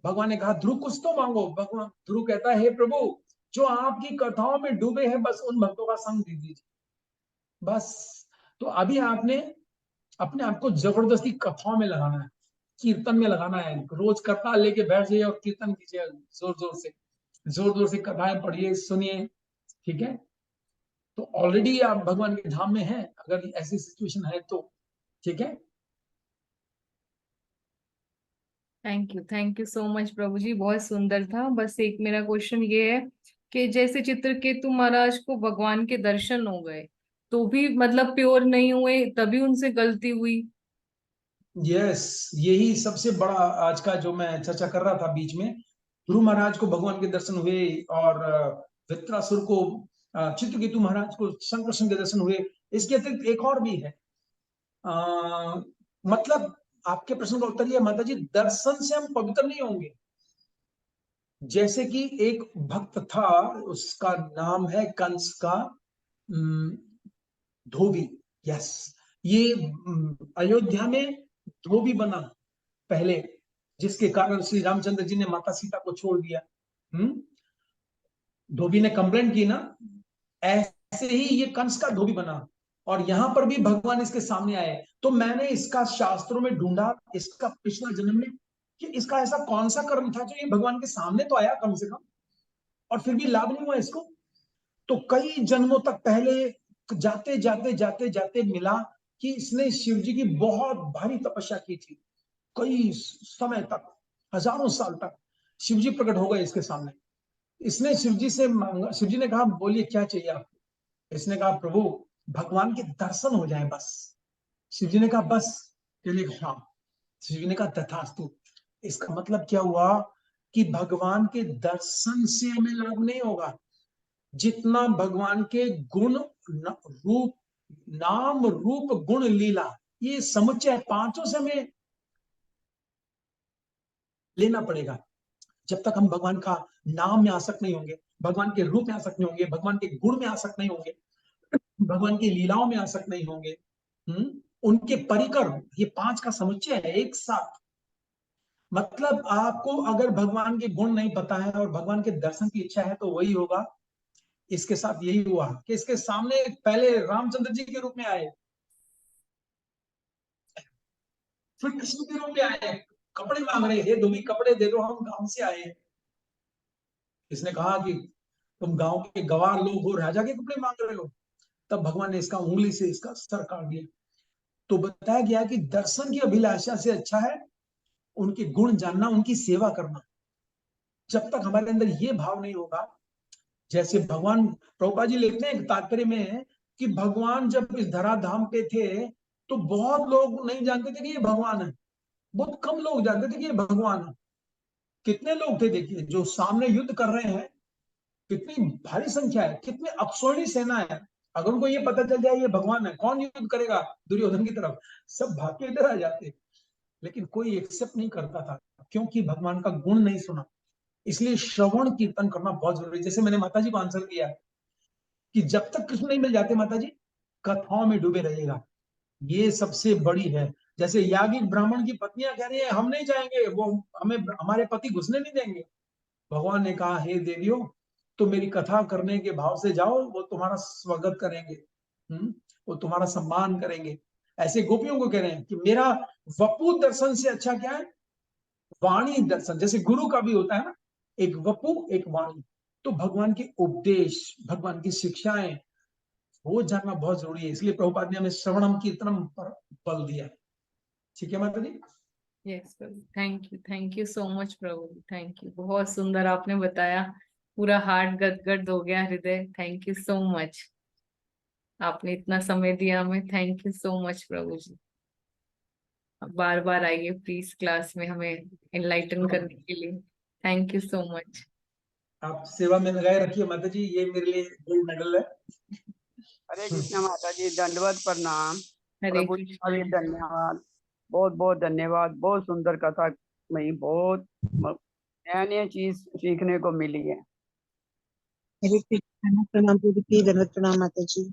भगवान ने कहा ध्रुव कुछ तो मांगो, भगवान ध्रुव कहता है हे प्रभु, जो आपकी कथाओं में डूबे हैं बस उन भक्तों का संग दे दीजिए बस। तो अभी आपने अपने आप को जबरदस्ती कथाओं में लगाना है, कीर्तन में लगाना है, रोज करताल लेके बैठ जाइए और कीर्तन कीजिए, जोर जोर से कथाएं पढ़िए, सुनिए। ठीक है, तो ऑलरेडी आप भगवान के धाम में हैं अगर ऐसी सिचुएशन है तो। ठीक है, थैंक यू सो मच प्रभु जी, बहुत सुंदर था। बस एक मेरा क्वेश्चन ये है कि जैसे चित्रकेतु महाराज को भगवान के दर्शन हो गए तो भी मतलब प्योर नहीं हुए, तभी उनसे गलती हुई। यस, यही सबसे बड़ा आज का जो मैं चर्चा कर रहा था बीच में। ध्रुव महाराज को भगवान के दर्शन हुए और वृत्रासुर को, चित्रकेतु महाराज को शंकर के दर्शन हुए। इसके अतिरिक्त एक और भी है, मतलब आपके प्रश्न का उत्तर यह माता जी, दर्शन से हम पवित्र नहीं होंगे। जैसे कि एक भक्त था, उसका नाम है कंस का धोबी। यस, ये अयोध्या में धोबी बना पहले, जिसके कारण श्री रामचंद्र जी ने माता सीता को छोड़ दिया। धोबी ने कंप्लेंट की ना, ऐसे ही ये कंस का धोबी बना और यहां पर भी भगवान इसके सामने आए। तो मैंने इसका शास्त्रों में ढूंढा, इसका पिछला जन्म में, कि इसका ऐसा कौन सा कर्म था जो ये भगवान के सामने तो आया कम से कम, और फिर भी लाभ नहीं हुआ इसको। तो कई जन्मों तक पहले जाते जाते जाते जाते मिला कि इसने शिव जी की बहुत भारी तपस्या की थी, कई समय तक, हजारों साल तक शिव जी प्रकट हो गए इसके सामने। इसने शिव जी से मांगा, शिव जी ने कहा बोलिए क्या चाहिए आपको। इसने कहा प्रभु भगवान के दर्शन हो जाए बस। शिव जी ने कहा बस, चलिए हाँ। शिव जी ने कहा तथास्तु। इसका मतलब क्या हुआ कि भगवान के दर्शन से हमें लाभ नहीं होगा, जितना भगवान के गुण रूप, नाम रूप गुण लीला, ये समुच्चय पांचों से हमें लेना पड़ेगा। जब तक हम भगवान का नाम में आसक्त नहीं होंगे, भगवान के रूप में आसक्त नहीं होंगे, भगवान के गुण में आसक्त नहीं होंगे, भगवान की लीलाओं में आसक्त नहीं होंगे, उनके परिकर, ये 5 का समुच्चय है एक साथ। मतलब आपको अगर भगवान के गुण नहीं पता है और भगवान के दर्शन की इच्छा है तो वही होगा। इसके साथ यही हुआ कि इसके सामने पहले रामचंद्र जी के रूप में आए, फिर कृष्ण के रूप में आए, कपड़े मांग रहे, हे धोबी कपड़े दे दो, हम गांव से आए हैं। इसने कहा कि तुम गांव के गवार लोग हो, राजा के कपड़े मांग रहे हो। तब भगवान ने इसका उंगली से इसका सर काट दिया। तो बताया गया कि दर्शन की अभिलाषा से अच्छा है उनके गुण जानना, उनकी सेवा करना। जब तक हमारे अंदर ये भाव नहीं होगा, जैसे भगवान प्रभुपाद जी लिखते हैं तात्पर्य में कि भगवान जब इस धराधाम पे थे तो बहुत लोग नहीं जानते थे कि ये भगवान है, बहुत कम लोग जानते थे कि ये भगवान है। कितने लोग थे देखिए जो सामने युद्ध कर रहे हैं, कितनी भारी संख्या है, कितने अक्षौणी सेना है। अगर उनको ये पता चल जाए ये भगवान है, कौन युद्ध करेगा दुर्योधन की तरफ, सब भाग के इधर आ जाते। लेकिन कोई एक्सेप्ट नहीं करता था क्योंकि भगवान का गुण नहीं सुना। इसलिए श्रवण कीर्तन करना बहुत जरूरी है। जैसे मैंने माता जी को आंसर दिया कि जब तक कृष्ण नहीं मिल जाते माता जी, कथाओं में डूबे रहिएगा, ये सबसे बड़ी है। जैसे याज्ञिक ब्राह्मण की पत्नियां कह रही है हम नहीं जाएंगे, वो हमें हमारे पति घुसने नहीं देंगे। भगवान ने कहा हे देवियों, तो मेरी कथा करने के भाव से जाओ, वो तुम्हारा स्वागत करेंगे, वो तुम्हारा सम्मान करेंगे। ऐसे गोपियों को कह रहे हैं कि मेरा वपु दर्शन से अच्छा क्या है, वाणी दर्शन। जैसे गुरु का भी होता है ना, एक वपु एक वाणी। तो भगवान के उपदेश, भगवान की शिक्षाएं, वो जानना बहुत जरूरी है। इसलिए प्रभुपाद ने हमें श्रवणम कीर्तनम पर बल दिया। ठीक है माता जी। यस प्रभु, थैंक यू सो मच प्रभु, थैंक यू। बहुत सुंदर आपने बताया, पूरा हार्ट गदगद हो गया, हृदय। थैंक यू सो मच, आपने इतना समय दिया हमें। थैंक यू सो मच प्रभु जी। बार बार आइए प्लीज क्लास में हमें एनलाइटन करने के लिए। Thank you so much. आप सेवा में लगाए रखिए माता जी, ये मेरे लिए गोल्ड मेडल है। हरे कृष्ण माता जी, दंडवत प्रणाम। हरे प्रभु जी का भी धन्यवाद, बहुत बहुत धन्यवाद। बहुत सुंदर कथा में बहुत नया नया चीज सीखने को मिली है। हरे कृष्ण, प्रणाम प्रभु जी, दंडवत प्रणाम माता जी।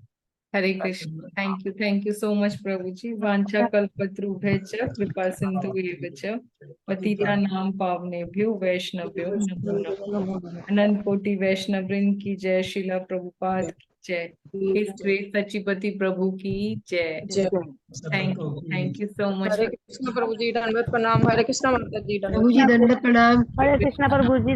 Hare Krishna, thank you so much प्रभु जी। वांछा कल्पतरुभ्यश्च कृपा सिंधुभ्येव च पतितानां पावनेभ्यो वैष्णवेभ्यो नमो नमः। अनंत कोटि वैष्णव वृंद की जय, श्रीला प्रभुपाद की जय, इस ग्रेट सचिपति प्रभु की जय। Thank you so much. Hare Krishna प्रभु जी, दंडवत प्रणाम। हरे कृष्ण माता जी, प्रभु जी दंडवत प्रणाम। हरे कृष्णा प्रभु जी।